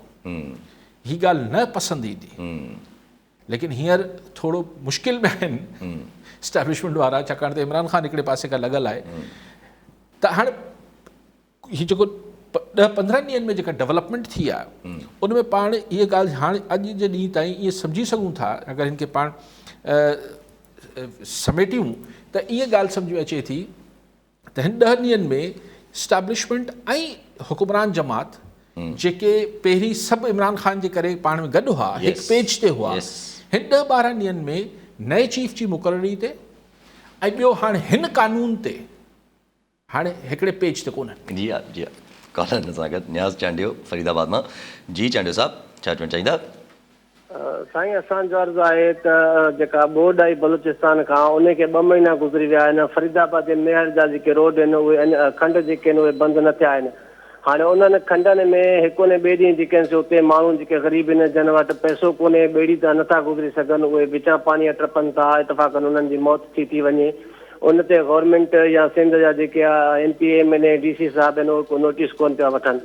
हीअ ॻाल्हि न पसंदि ईंदी, लेकिन हींअर थोरो मुश्किल में आहिनि स्टैब्लिशमेंट वारा, छाकाणि त इमरान ख़ान हिकिड़े पासे खां लॻल आहे। त हाणे हीउ जेको 10-15 ॾींहंनि में जेका डेवलपमेंट थी आहे उन में पाण इहा ॻाल्हि हाणे अॼु जे ॾींहं ताईं ईअं सम्झी सघूं था, अगरि हिन खे पाण समेटियूं त इहा ॻाल्हि सम्झ में अचे थी त हिन 10 ॾींहंनि में स्टैब्लिशमेंट ऐं हुकुमरान जमात जेके पहिरीं सभु इमरान ख़ान जे करे पाण में गॾु हुआ, हिकु पेज ते हुआ, हिन 10-12 ॾींहंनि में नए चीफ जी मुक़ररी ते ऐं ॿियो हाणे हिन कानून ते हाणे हिकिड़े पेज ते कोन्हनि। जी हा, जी हा, कॉलर सां गॾु न्याज़ चांडियो फरीदाबाद मां। जी चांडियो साहब, छा चवणु चाहींदा? साईं, असांजो अर्ज़ु आहे त जेका बोर्ड आई बलूचिस्तान खां उनखे 2 महीना गुज़री विया आहिनि, फरीदाबाद जे मेयर जा जेके रोड आहिनि उहे खंड जेके आहिनि उहे बंदि न थिया आहिनि। हाणे उन्हनि खंडनि में हिकु ने ॿिए ॾींहुं जेके आहिनि उते माण्हू जेके ग़रीब आहिनि, जन वटि पैसो कोन्हे, ॿेड़ी त नथा गुज़री सघनि, उहे विचा पाणीअ टपनि था, इतफ़ाक़नि उन्हनि जी मौत थी वञे। उन ते गवर्नमेंट या सिंध जा जेके MP MLA DC साहिब आहिनि उहे को नोटिस कोन पिया वठनि।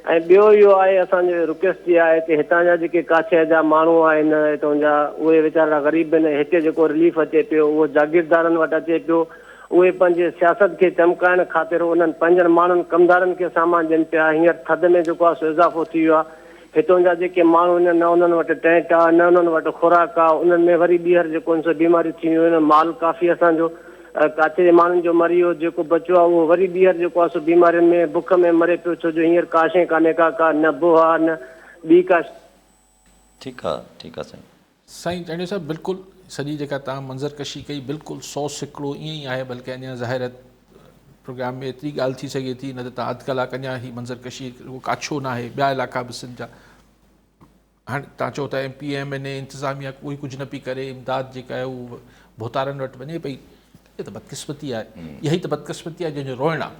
ऐं ॿियो इहो आहे, असांजो रिक्वेस्ट इहा आहे कि हितां जा जेके काछे जा माण्हू आहिनि हितां जा, उहे वीचारा ग़रीब आहिनि, हिते जेको रिलीफ अचे पियो उहो जागीरदारनि वटि अचे पियो, उहे पंहिंजे सियासत खे चमकाइण ख़ातिर उन्हनि पंहिंजनि माण्हुनि कमदारनि खे सामान ॾियनि पिया। हींअर थधि में जेको आहे सो इज़ाफ़ो थी वियो आहे, हितां जा जेके माण्हू आहिनि न उन्हनि वटि टेंट आहे, न उन्हनि वटि खुराक आहे, उन्हनि में वरी ॿीहर जेको उन सां बीमारियूं थी वियूं आहिनि। माल काफ़ी असांजो काचे जे माण्हुनि जो मरी वियो, जेको बचियो आहे उहो वरी ॿीहर जेको आहे सो बीमारियुनि में बुख में मरे पियो, छो जो हींअर का शइ कान्हे का न बुह आहे न ॿी का। ठीकु आहे, ठीकु आहे साईं। साईं चांडियो साहिबु, बिल्कुलु सॼी जेका तव्हां मंज़रकशी कई बिल्कुलु 100 हिकिड़ो ईअं ई आहे, बल्कि अञा ज़ाहिर प्रोग्राम में एतिरी ॻाल्हि थी सघे थी, न त तव्हां अधु कलाक अञा ही मंज़रकशी उहो काछो न आहे, ॿिया इलाइक़ा बि सिंध जा। हाणे तव्हां चओ था MP MLA इंतिज़ामिया कोई कुझु न पई करे, इमदाद जेका आहे उहो भोतारनि वटि वञे पई, इहा त बदकिस्मती आहे, इहा ई त बदकिस्मती आहे जंहिंजो रोइणु आहे।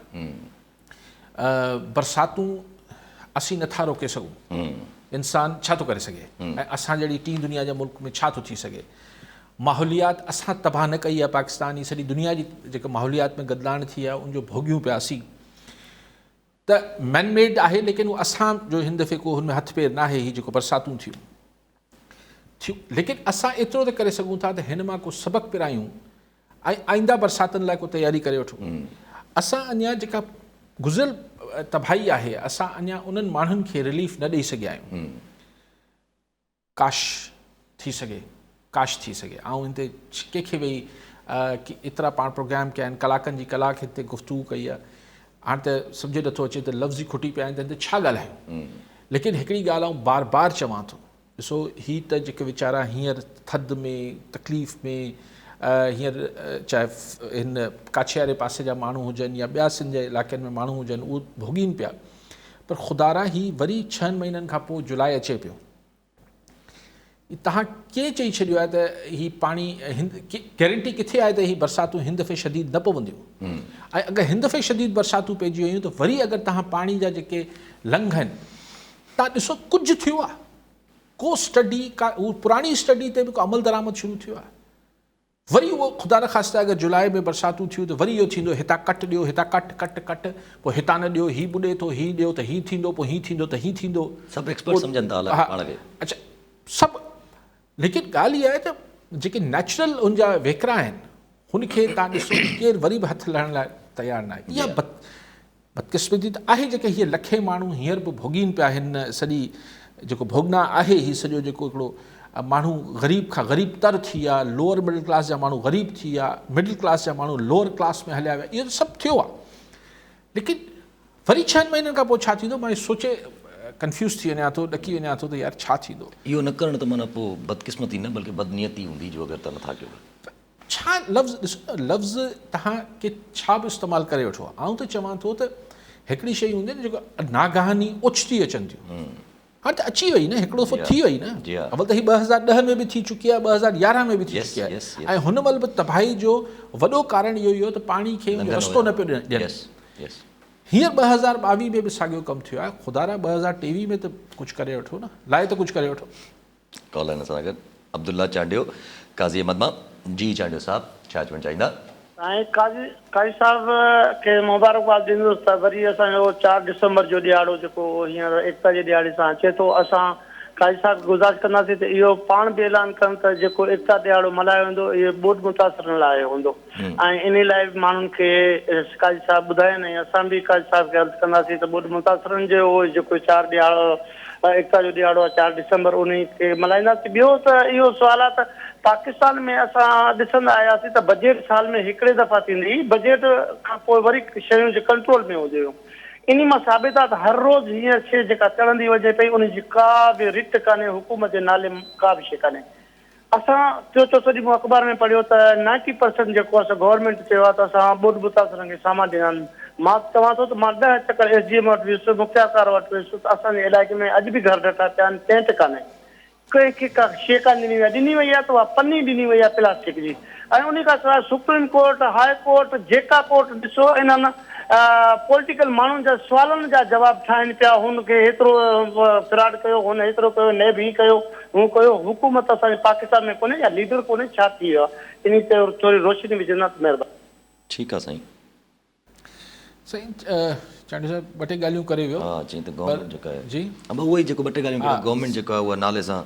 बरसातूं असीं नथा रोके सघूं, इंसान छा थो करे सघे, ऐं असां जहिड़ी टी दुनिया जे मुल्क में छा थो थी सघे। माहौलियात असां तबाह न कई आहे, पाकिस्तान जी सॼी दुनिया जी जेका माहौलियात में गदलाण थी आहे उनजो भोॻियूं पिया असीं। त मैन मेड आहे, लेकिन उहो असांजो हिन दफ़े को हुन में हथ पेर न आहे। हीअ जेको बरसातूं थियूं, लेकिन असां एतिरो त करे सघूं था त हिन मां को सबक़ु पिरायूं ऐं आईंदा बरसातुनि लाइ को तयारी करे वठूं। असां अञा जेका गुज़िरियल तबाही आहे, असां अञा उन्हनि माण्हुनि खे रिलीफ न ॾेई सघिया आहियूं। काश थी सघे, काश थी सघे। ऐं हिन ते कंहिंखे वेही कि एतिरा पाण प्रोग्राम कया आहिनि, कलाकनि जी कलाक हिते गुफ़्तगू कई आहे, हाणे त सम्झ नथो अचे त लफ़्ज़ ई खुटी पिया आहिनि त हिन ते छा ॻाल्हायूं। लेकिन हिकिड़ी ॻाल्हि आउं बार बार चवां थो, ॾिसो ही त जेके वीचारा हींअर थधि में तकलीफ़ में हींअर चाहे हिन काछे वारे पासे जा माण्हू हुजनि या ॿिया सिंध जे इलाइक़नि में माण्हू हुजनि, उहे भोगीनि पिया। पर ख़ुदारा ही वरी 6 महीननि खां पोइ जुलाई अचे पियो। तव्हां कंहिं चई छॾियो आहे त ही पाणी गारंटी किथे आहे त ही बरसातूं हिन दफ़े शदीद न पवंदियूं। ऐं अगरि हिन दफ़े शदीद बरसातूं पइजी वियूं त वरी अगरि तव्हां पाणी जा जेके लंघ आहिनि, तव्हां ॾिसो कुझु थियो आहे, को स्टडी का उहा पुराणी स्टडी ते बि को अमल दरामद शुरू थियो आहे। वरी उहो ख़ुदा न ख़ास्ता अगरि जुलाई में बरसातूं थियूं त वरी इहो थींदो, हितां कट ॾियो, हितां कट, पोइ हितां न ॾियो, हीउ ॿुॾे थो, हीउ ॾियो त हीउ थींदो, पोइ हीउ थींदो त हीउ थींदो। सभु एक्सपर्ट सम्झनि था पाण खे। अच्छा, सभु। लेकिन ॻाल्हि इहा आहे त जेके नेचुरल उनजा वेकिरा आहिनि, हुनखे तव्हां ॾिसो केरु वरी बि हथु लहण लाइ तयारु न आहे। इहा बदकिस्मती त आहे जेके हीअ लखे माण्हू हींअर बि भोगीनि पिया आहिनि। सॼी जेको भोगना आहे, हीउ सॼो जेको हिकिड़ो माण्हू ग़रीब खां ग़रीब तर थी विया, लोअर मिडिल क्लास जा माण्हू ग़रीब थी विया, मिडिल क्लास जा माण्हू लोअर क्लास में हलिया विया, इहो सभु थियो आहे। लेकिन वरी 6 महीननि खां पोइ छा थींदो, मां सोचे कंफ्यूज़ थी वञा थो, ॾकी वञा थो त यार छा थींदो। इहो न करणु त माना पोइ बदकिस्मती न बल्कि बदनियती हूंदी, जो अगरि तव्हां नथा कयो। छा लफ़्ज़ ॾिसो, लफ़्ज़ तव्हांखे छा बि इस्तेमालु करे वठो आहे। आउं त चवां थो त हिकिड़ी शइ हूंदी न जेको नागाहानी ओचिती अचनि थियूं, हाणे त अची वई न, हिकिड़ो दफ़ो थी वई न। अवल त ही 2010 में बि थी चुकी आहे, 2011 में बि थी चुकी आहे। ऐं हुन महिल बि तबाही जो वॾो कारण इहो ई हो त पाणी खे रस्तो न पियो ॾियनि। हींअर 2022 में बि साॻियो कमु थियो आहे। ख़ुदारा 2023 में त कुझु करे वठो न, लाइ त कुझु करे वठो। कॉल आहिनि असां गॾु अब्दुल्ला चांडियो, काज़ी अहमद मां। जी चांडियो साहब, छा चवणु चाहींदा? ऐं काज़ी साहब खे मुबारकबाद ॾींदुसि त वरी असांजो 4 डिसंबर जो ॾियारो जेको हींअर एकता जे ॾियारे सां अचे थो, असां काज़ी साहब गुज़ारिश कंदासीं त इहो पाण बि ऐलान कनि त जेको एकता ॾियारो मल्हायो वेंदो इहो ॿोॾ मुतासिरनि लाइ हूंदो। ऐं इन लाइ माण्हुनि खे काज़ी साहब ॿुधाइनि, ऐं असां बि काज़ी साहब खे अर्ज़ु कंदासीं त ॿोॾ मुतासिरनि जो जेको 4 ॾियारो एकता जो ॾियारो आहे 4 डिसंबर, उन खे मल्हाईंदासीं। ॿियो त इहो सुवालु आहे त पाकिस्तान में असां ॾिसंदा आयासीं त बजट साल में हिकिड़े दफ़ा थींदी, बजट खां पोइ वरी शयूं जे कंट्रोल में हुजे। इन मां साबित आहे त हर रोज़ हीअं शइ जेका चढ़ंदी वञे पई, उनजी का बि रिट कान्हे, हुकूमत जे नाले का बि शइ कान्हे। असां चोथों ॾींहुं मूं अख़बार में पढ़ियो त 90% जेको असां गवर्नमेंट चयो आहे त असां ॿोॾ मुतासिरनि खे सामान ॾिना आहिनि। मां चवां थो त मां 10 चकर SDM वटि वियुसि, मुखियाकार वटि वियुसि, त असांजे इलाइक़े में अॼु बि घर ॾठा पिया आहिनि, टेंट कान्हे, कंहिंखे का शइ कान ॾिनी वई आहे त उहा पनी ॾिनी वई आहे प्लास्टिक जी। ऐं उन खां सवाइ सुप्रीम कोर्ट, हाई कोर्ट, जेका कोर्ट ॾिसो इन्हनि पॉलिटिकल माण्हुनि जा सुवालनि जा जवाब ठाहिनि पिया। हुनखे हेतिरो फ्रॉड कयो, हुन हेतिरो कयो, ने बि कयो, हू कयो। हुकूमत असांजे पाकिस्तान में कोन्हे या लीडर कोन्हे, छा थी वियो आहे? इन ते थोरी रोशनी विझंदा त महिरबानी। ठीकु आहे साईं। साईं चांडियो साहब 2 टे ॻाल्हियूं करे वियो। हा, चई त गवर्नमेंट जेका आहे जी, अब उहो ई जेको 2 टे ॻाल्हियूं कयो, गवर्नमेंट जेका आहे उहा नाले सां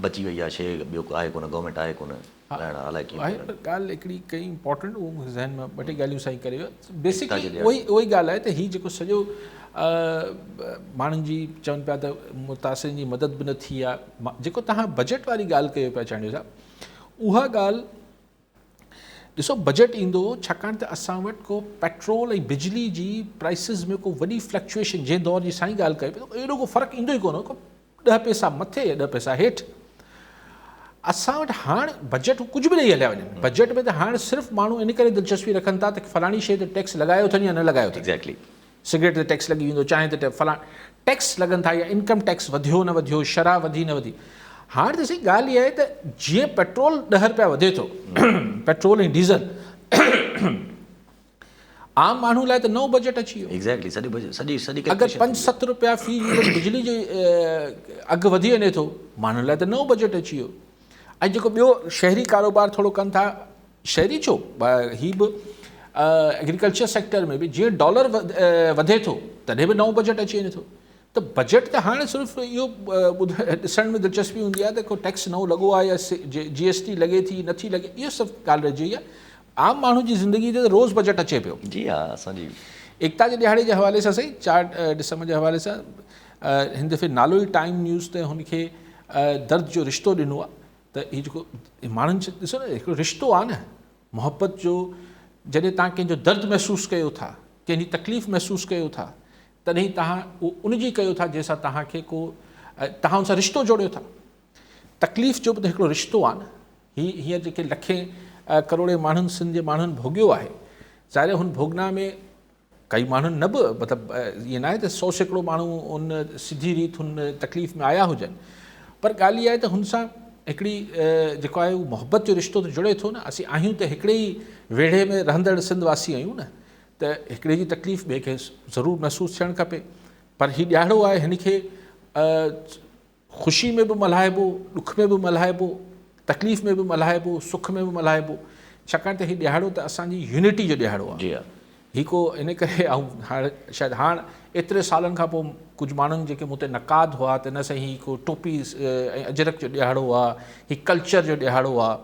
बची वई आहे, शइ ॿियो आहे कोन, गवर्नमेंट आहे कोन, अलाए कीअं आहे। पर ॻाल्हि हिकिड़ी कई इंपॉर्टेंट, उहो मुंहिंजे ज़हन में 2 टे ॻाल्हियूं साईं करे वियो। बेसिकली उहो ई ॻाल्हि आहे त हीअ जेको सॼो माण्हुनि जी चवनि पिया त मुतासिरनि जी मदद बि न थी आहे। जेको तव्हां बजट वारी ॻाल्हि कयो पिया चांडियो साहब, उहा ॻाल्हि ॾिसो, बजट ईंदो छाकाणि त असां वटि को पेट्रोल ऐं बिजली जी प्राइसिस में को वॾी फ्लक्चुएशन जंहिं दौर जी साईं ॻाल्हि कई पई, एॾो को फ़र्क़ु ईंदो ई कोन, को 10 पैसा मथे या 10 पैसा हेठि। असां वटि हाणे बजट कुझु बि ॾेई हलिया वञनि। बजट में त हाणे सिर्फ़ु माण्हू इन करे दिलचस्पी रखनि था त फलाणी शइ ते टैक्स लॻायो अथनि या न लॻायो अथनि। एग्ज़ैक्टली, सिगरेट ते टैक्स लॻी वेंदो, चांहि ते फलाण टैक्स लॻनि था, या इनकम टैक्स वधियो न वधियो, शराब वधी न वधी। हाणे त साईं ॻाल्हि इहा आहे त जीअं पेट्रोल 10 रुपया वधे थो, पेट्रोल ऐं डीज़ल, आम माण्हू लाइ त नओं बजट अची वियो। एग्ज़ैक्टली, सॼी अगरि 5-7 रुपया फी यूनिट बिजली जो अघु वधी वञे थो, माण्हुनि लाइ त नओं बजट अची वियो। ऐं जेको ॿियो शहरी कारोबार थोरो कनि था, शहरी छो, ही बि एग्रीकल्चर सेक्टर में बि जीअं डॉलर वधे थो तॾहिं बि नओं बजट अची वञे थो। त बजट त हाणे सिर्फ़ु इहो ॾिसण में दिलचस्पी हूंदी आहे त को टैक्स नओं लॻो आहे या GST लॻे थी नथी लॻे, इहो सभु ॻाल्हि रहिजी वई आहे। आम माण्हू जी ज़िंदगी ते रोज़ बजट अचे पियो। जी हा, असांजी एकता जे ॾियारे जे हवाले सां सही 4 डिसंबर जे हवाले सां हिन दफ़े नालो ई टाइम न्यूज़ ते हुनखे दर्द जो रिश्तो ॾिनो आहे। त हीउ जेको माण्हुनि ॾिसो न हिकिड़ो रिश्तो आहे न मुहबत जो, जॾहिं तव्हां कंहिंजो दर्द महसूसु कयो था, कंहिंजी तकलीफ़ महसूसु कयो था, तॾहिं तव्हां उनजी कयो था जंहिंसां तव्हांखे को तव्हां हुन सां रिश्तो जोड़ियो था। तकलीफ़ जो बि त हिकिड़ो रिश्तो आहे न। हीअं जेके लखे करोड़े माण्हुनि सिंध जे माण्हुनि भोॻियो आहे, ज़ाहिर हुन भोगना में कई माण्हुनि न बि मतिलबु ईअं न आहे त 100 सैकड़ो माण्हू उन सिधी रीति हुन तकलीफ़ में आया हुजनि, पर ॻाल्हि इहा आहे त हुन सां हिकिड़ी जेको आहे उहो मुहबत जो रिश्तो त जुड़े थो न। असीं आहियूं त हिकिड़े ई वेढ़े में रहंदड़ सिंधवासी आहियूं न, त हिकिड़े जी तकलीफ़ ॿिए खे ज़रूरु महसूसु थियणु खपे। पर हीउ ॾियारो आहे, हिन खे ख़ुशी में बि मल्हाइबो, ॾुख में बि मल्हाइबो, तकलीफ़ में बि मल्हाइबो, सुख में बि मल्हाइबो, छाकाणि त हीउ ॾियारो त असांजी यूनिटी जो ॾियारो आहे। जी हा, हीउ को इन करे ऐं हाणे शायदि हाणे एतिरे सालनि खां पोइ कुझु माण्हुनि जेके मूं ते नक़ाद हुआ त न साईं हीउ को टोपी ऐं अजरक जो ॾियारो आहे, हीउ कल्चर जो ॾियारो आहे,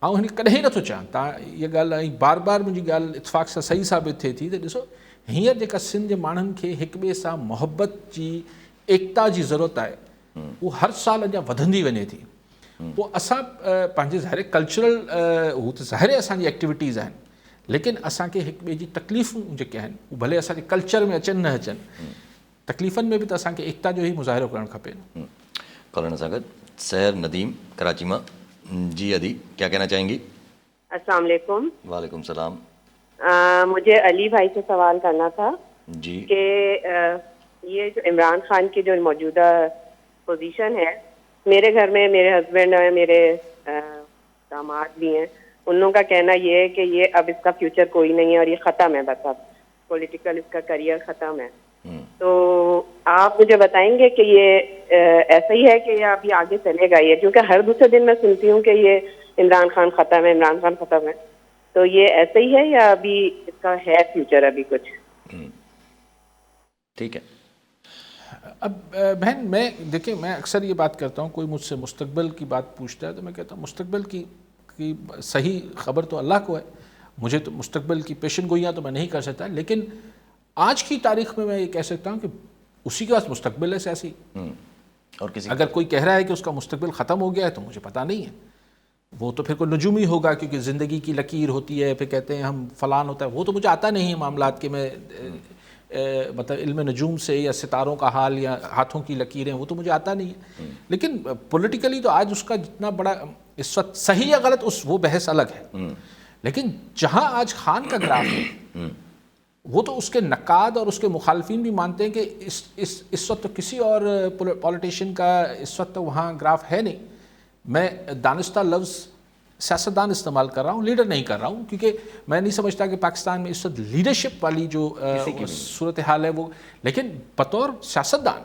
ऐं हिन कॾहिं नथो चाहियां। तव्हां इहा ॻाल्हि बार बार मुंहिंजी ॻाल्हि इतफ़ाक़ सां सही साबित थिए थी त ॾिसो हींअर जेका सिंध जे माण्हुनि खे हिक ॿिए सां मुहबत जी एकता जी ज़रूरत आहे, उहा हर साल अञा वधंदी वञे थी। पोइ असां पंहिंजे ज़ाहिर कल्चरल हू त ज़ाहिर असांजी एक्टिविटीज़ आहिनि, लेकिन असांखे हिक ॿिए जी तकलीफ़ूं जेके आहिनि उहे भले असांजे कल्चर में अचनि न अचनि, तकलीफ़नि में बि त असांखे एकता जो ई मुज़ाहिरो करणु खपे। कॉलर सां गॾु सहर नदीम कराची मां। जी अदी, क्या कहना चाहेंगी? अस्सलाम वालेकुम। वालेकुम सलाम। मुझे अली भाई से सवाल करना था जी कि ये जो इमरान खान की जो मौजूदा पोजीशन है, मेरे घर में मेरे हस्बैंड है, मेरे दामाद भी हैं, उन लोगों का कहना ये है कि ये अब इसका फ्यूचर कोई नहीं है और ये ख़त्म है, बस अब पॉलिटिकल इसका करियर ख़त्म है। तो आप मुझे बताएंगे कि ये ऐसा ही है कि ये अभी आगे चलेगा ये, क्योंकि हर दूसरे दिन मैं सुनती हूँ कि ये इमरान खान ख़त्म है, इमरान खान ख़त्म है, तो ये ऐसा ही है या अभी इसका है फ्यूचर अभी कुछ? ठीक है। अब बहन मैं देखिए, मैं अक्सर ये बात करता हूँ, कोई मुझसे मुस्तकबिल की बात पूछता है तो मैं कहता हूँ मुस्तकबिल की सही खबर तो अल्लाह को है, मुझे तो मुस्तकबिल की पेशन गोइयाँ तो मैं नहीं कर सकता, लेकिन आज की तारीख में मैं ये कह सकता हूँ कि उसी के पास मुस्तकबिल है सियासी। और किसी अगर कोई कह रहा है कि उसका मुस्तकबिल ख़त्म हो गया है तो मुझे पता नहीं है, वो तो फिर कोई नजूमी होगा, क्योंकि ज़िंदगी की लकीर होती है, फिर कहते हैं हम फ़लान होता है, वो तो मुझे आता नहीं है मामलात के, मैं मतलब इल्म नजूम से या सितारों का हाल या हाथों की लकीरें, वो तो मुझे आता नहीं है। लेकिन पॉलिटिकली तो आज उसका जितना बड़ा इस वक्त सही या गलत वो बहस अलग है, लेकिन जहाँ आज खान का ग्राफ है वो तो उसके नकाद और उसके मुखालफिन भी मानते हैं कि इस वक्त तो किसी और पॉलिटिशियन का इस वक्त तो वहाँ ग्राफ है नहीं। मैं दानिस्ता लफ्ज़ सियासतदान इस्तेमाल कर रहा हूँ, लीडर नहीं कर रहा हूँ, क्योंकि मैं नहीं समझता कि पाकिस्तान में इस वक्त लीडरशिप वाली जो सूरत हाल है वो, लेकिन बतौर सियासतदान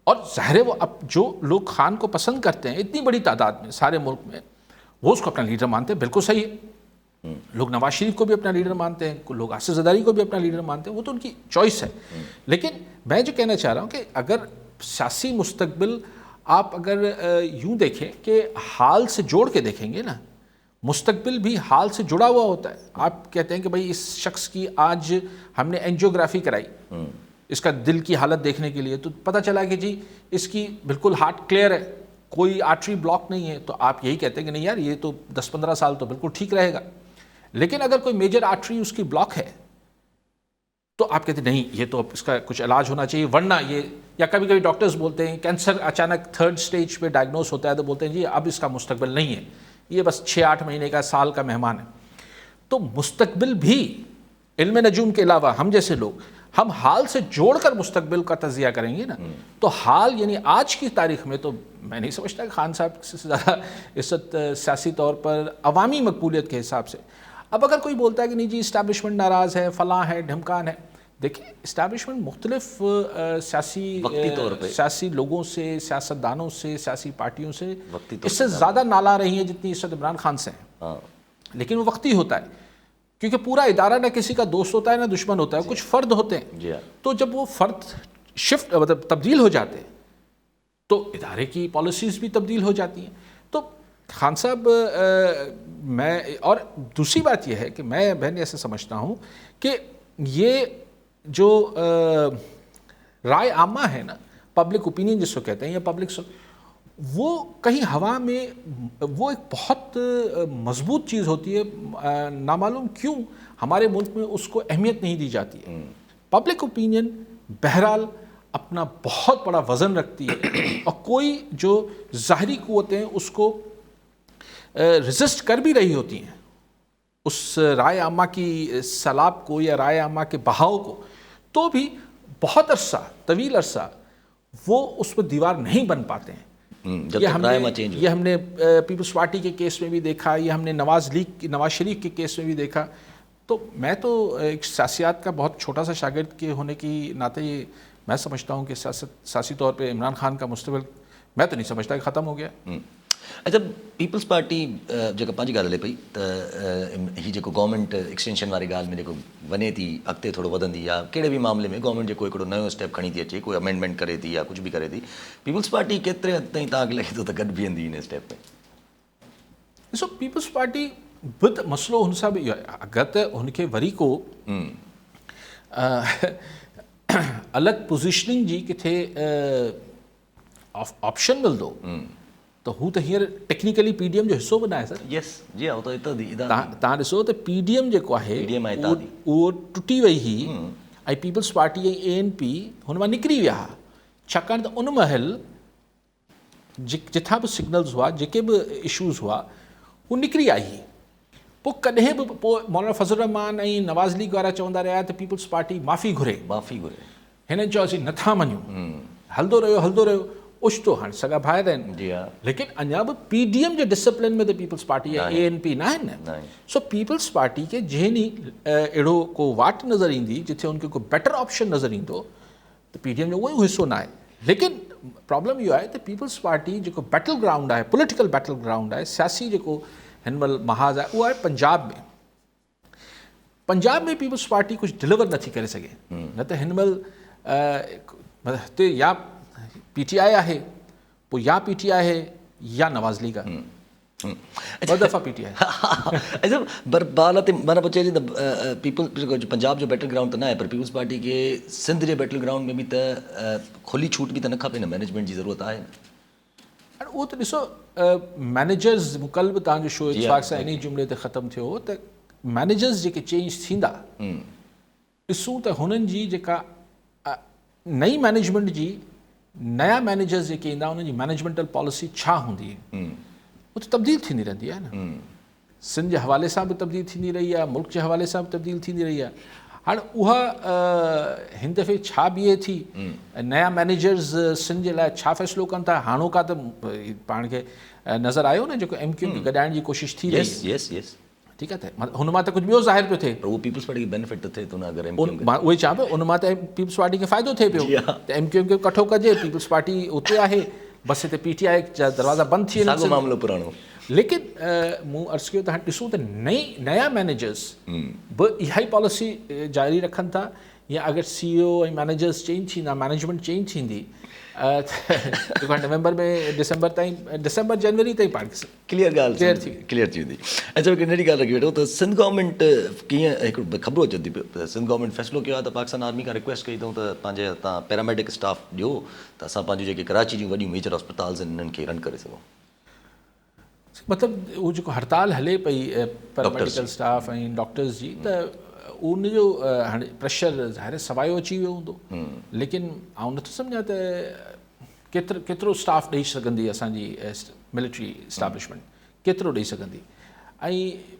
और ज़ाहिर है वो अब जो लोग खान को पसंद करते हैं इतनी बड़ी तादाद में सारे मुल्क में, वो उसको अपना लीडर मानते हैं, बिल्कुल सही है। लोग नवाज शरीफ को भी अपना लीडर मानते हैं, लोग आसिफ ज़रदारी को भी अपना लीडर मानते हैं, वो तो उनकी चॉइस है। लेकिन मैं जो कहना चाह रहा हूँ कि अगर सियासी मुस्तकबिल आप अगर यूँ देखें कि हाल से जोड़ के देखेंगे ना, मुस्तकबिल भी हाल से जुड़ा हुआ होता है। आप कहते हैं कि भाई इस शख्स की आज हमने एंजियोग्राफी कराई इसका दिल की हालत देखने के लिए, तो पता चला कि जी इसकी बिल्कुल हार्ट क्लियर है, कोई आर्टरी ब्लॉक नहीं है, तो आप यही कहते हैं कि नहीं यार ये तो 10-15 साल तो बिल्कुल ठीक रहेगा। लेकिन अगर कोई मेजर आर्टरी उसकी ब्लॉक है तो आप कहते नहीं ये तो इसका कुछ इलाज होना चाहिए, वरना ये, या कभी कभी डॉक्टर्स बोलते हैं कैंसर अचानक 3rd स्टेज पे डायग्नोस होता है तो बोलते हैं जी अब इसका मुस्तकबिल नहीं है, ये बस 6-8 महीने का साल का मेहमान है। तो मुस्तकबिल भी इल्म नजूम के अलावा हम जैसे लोग हम हाल से जोड़कर मुस्तकबिल का तज़िया करेंगे ना, तो हाल यानी आज की तारीख में तो मैं नहीं समझता कि खान साहब से ज़्यादा इज्जत सियासी तौर पर अवामी मकबूलियत के हिसाब से। अब अगर कोई बोलता है कि नहीं जी इस्टेब्लिशमेंट नाराज़ है, फलां है, ढमकान है, देखिए इस्टेब्लिशमेंट मुख्तलिफ सियासी लोगों से, सियासतदानों से, सियासी पार्टियों से इससे ज़्यादा नाला रही है जितनी इस वक्त इमरान खान से हैं, लेकिन वो वक्ती होता है। کیونکہ پورا ادارہ نہ کسی کا دوست ہوتا ہے نہ دشمن ہوتا ہے, کچھ فرد ہوتے ہیں. تو جب وہ فرد شفٹ مطلب تبدیل ہو جاتے ہیں تو ادارے کی پالیسیز بھی تبدیل ہو جاتی ہیں. تو خان صاحب میں, اور دوسری بات یہ ہے کہ میں بہن ایسے سمجھتا ہوں کہ یہ جو رائے عامہ ہے نا, پبلک اوپینین جس کو کہتے ہیں, یا پبلک, وہ کہیں ہوا میں وہ ایک بہت مضبوط چیز ہوتی ہے. نامعلوم کیوں ہمارے ملک میں اس کو اہمیت نہیں دی جاتی ہے. پبلک اوپینین بہرحال اپنا بہت بڑا وزن رکھتی ہے, اور کوئی جو ظاہری قوتیں اس کو ریزسٹ کر بھی رہی ہوتی ہیں اس رائے عامہ کی سیلاب کو یا رائے عامہ کے بہاؤ کو, تو بھی بہت عرصہ, طویل عرصہ وہ اس پر دیوار نہیں بن پاتے ہیں. یہ ہم نے پیپلز پارٹی کے کیس میں بھی دیکھا, یہ ہم نے نواز شریف کے کیس میں بھی دیکھا. تو میں تو ایک سیاسیات کا بہت چھوٹا سا شاگرد کے ہونے کی ناطے یہ میں سمجھتا ہوں کہ سیاسی طور پہ عمران خان کا مستقبل میں تو نہیں سمجھتا کہ ختم ہو گیا. اچھا, پیپلز پارटी जेका पंहिंजी ॻाल्हि हले पई त हीअ जेको गवर्नमेंट एक्सटेंशन वारी ॻाल्हि में जेको वञे थी, अॻिते थोरो वधंदी, या कहिड़े बि मामले में गवर्नमेंट जेको हिकिड़ो नयो स्टेप खणी थी अचे, कोई अमेंडमेंट करे थी या कुझु बि करे थी, पीपल्स पार्टी केतिरे हद ताईं तव्हांखे लॻे थो त गॾु बीहंदी इन स्टेप में? ॾिसो, पीपल्स पार्टी बि मसइलो हुन सां बि इहो आहे, अगरि त हुनखे वरी को अलॻि पोज़ीशनिंग जी किथे ऑप्शन मिलंदो तो हू त हींअर टेक्निकली PDM जो हिसो बि न आहे सर. यस जी हा, तव्हां ॾिसो त PDM जेको आहे उहो टुटी वई हुई, ऐं पीपल्स पार्टी ऐं ANP हुन मां निकिरी विया हुआ, छाकाणि त उन महिल जिथां बि सिग्नल्स हुआ, जेके बि इशूज़ हुआ, हू निकिरी आई हुई. पोइ कॾहिं बि पोइ मौलाना फज़ल रहमान ऐं नवाज़ लीग वारा चवंदा रहिया त पीपल्स पार्टी माफ़ी घुरे. हिननि चयो असीं नथा मञूं, हलंदो रहियो ओचितो, हाणे सॻा भाइर आहिनि. लेकिन अञा बि PDM जे डिसिप्लिन में त पीपल्स पार्टी ऐं ANP न आहिनि न. सो पीपल्स पार्टी खे जंहिं ॾींहुं अहिड़ो को वाट नज़र ईंदी जिथे हुनखे को बेटर ऑप्शन नज़र ईंदो त PDM जो उहो ई हिसो न आहे. लेकिन प्रॉब्लम इहो आहे त पीपल्स पार्टी जेको बैटल ग्राउंड आहे, पॉलिटिकल बैटल ग्राउंड आहे, सियासी जेको हिन महिल महाज़ आहे, उहो आहे पंजाब में. पंजाब में पीपल्स पार्टी कुझु डिलीवर नथी करे सघे. न त हिन महिल हिते या PTI आहे, पोइ या PTI आहे या नवाज़ लीग आहे, ॿ दफ़ा PTI. पर बाल ते माना चए थी त पीपल्स पंजाब जो बैटल ग्राउंड त न आहे, पर पीपल्स पार्टी खे सिंध जे बैटल ग्राउंड में बि त खुली छूट बि त न खपे न, मैनेजमेंट जी ज़रूरत आहे न. हाणे उहो त ॾिसो, मैनेजर्स मुकल्ब तव्हांजो शो इत्फाक़ सां इन जुमिले ते ख़तमु थियो हो त मैनेजर्स जेके चेंज थींदा, ॾिसूं त हुननि जी जेका नई मैनेजमेंट जी, नया मैनेजर्स जेके ईंदा उन्हनि जी मैनेजमेंटल पॉलिसी छा हूंदी, उहो त तब्दील थींदी रहंदी आहे न. सिंध जे हवाले सां बि तब्दील थींदी रही आहे, मुल्क जे हवाले सां बि तब्दील थींदी रही आहे. हाणे उहा हिन दफ़े छा बीहे थी, नया मैनेजर्स सिंध जे लाइ छा फ़ैसिलो कनि था, हाणोका त पाण खे नज़र आयो न जेको MQM खे गॾाइण जी कोशिशि थी रही. ठीकु आहे, त हुन मां त कुझु ॿियो ज़ाहिर पियो थिए, उहो पीपल्स पार्टी खे बेनिफिट त थिए थो न. अगरि मां उहो ई चवां पियो, उन मां त पीपल्स पार्टी खे फ़ाइदो थिए पियो त MQM खे कठो कजे, पीपल्स पार्टी उते आहे, बसि हिते PTI जा दरवाज़ा बंदि थी वञनि. मामलो पुराणो. लेकिन मूं अर्ज़ु कयो त हाणे ॾिसूं त नया मैनेजर्स बि इहा ई पॉलिसी जारी रखनि था, या अगरि CEO ऐं मैनेजर्स चेंज थींदा, मैनेजमेंट चेंज थींदी, जेको नवंबर में डिसंबर जनवरी ताईं पाण क्लियर थी वेंदी. ऐं जब नंढी ॻाल्हि रखी वेठो त सिंध गवर्नमेंट कीअं, हिकिड़ो ख़बरूं अचनि थी पियो त सिंध गवर्नमेंट फ़ैसिलो कयो आहे त पाकिस्तान आर्मी खां रिक्वेस्ट कई अथऊं त पंहिंजे तव्हां पैरामेडिक स्टाफ ॾियो त असां पंहिंजूं जेके कराची जूं वॾियूं मेजर हॉस्पिटल्स आहिनि इन्हनि खे रन करे सघूं. मतिलबु उहो जेको हड़ताल हले पई पैरामेडिकल स्टाफ ऐं डॉक्टर्स जी, त उनजो हाणे प्रेशर ज़ाहिर सवायो अची वियो हूंदो. लेकिन आउं नथो सम्झां त केतिरो स्टाफ ॾेई सघंदी असांजी मिलिट्री इस्टेब्लिशमेंट, केतिरो ॾेई सघंदी. ऐं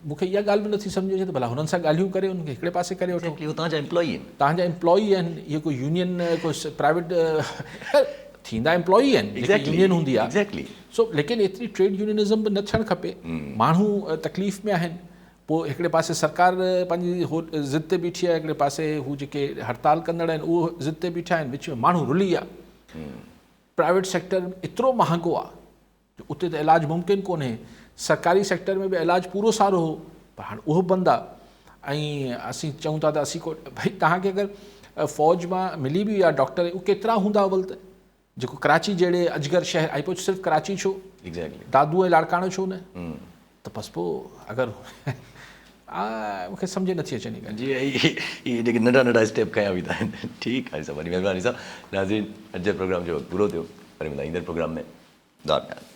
मूंखे इहा ॻाल्हि बि नथी सम्झ अचे त भला हुननि सां ॻाल्हियूं करे उनखे हिकिड़े पासे करे वठो. तव्हांजा एम्प्लॉई आहिनि, इहे कोई यूनियन कोई प्राइवेट थींदा एम्प्लॉई आहिनि, यूनियन हूंदी आहे. सो लेकिन एतिरी ट्रेड यूनियनिज़म बि न थियणु खपे. माण्हू तकलीफ़ में आहिनि, पोइ हिकिड़े पासे सरकार पंहिंजी हो ज़िद ते बीठी आहे, हिकिड़े पासे हू जेके हड़ताल कंदड़ आहिनि उहो ज़िद ते बीठा आहिनि, विच में माण्हू रुली आहे. प्राइवेट सेक्टर एतिरो महांगो आहे, उते त इलाजु मुमकिन कोन्हे. सरकारी सेक्टर में बि इलाजु पूरो सारो हो, पर हाणे उहो बंदि आहे. ऐं असीं चऊं था त असीं को भई तव्हांखे अगरि फ़ौज मां मिली बि आहे डॉक्टर, उहे केतिरा हूंदा अवल त, जेको कराची जहिड़े अजगर शहर आई पोइ सिर्फ़ु कराची छो, दादू ऐं लाड़काणो छो न, त बसि पोइ अगरि मूंखे सम्झ नथी अचे नी जी इहे जेके नंढा नंढा स्टेप खयां बि था आहिनि। ठीकु आहे, सभु वॾी महिरबानी साहब। नाज़रीन, अॼु जे प्रोग्राम जो पूरो थियो, वरी मिलंदा ईंदड़ प्रोग्राम में।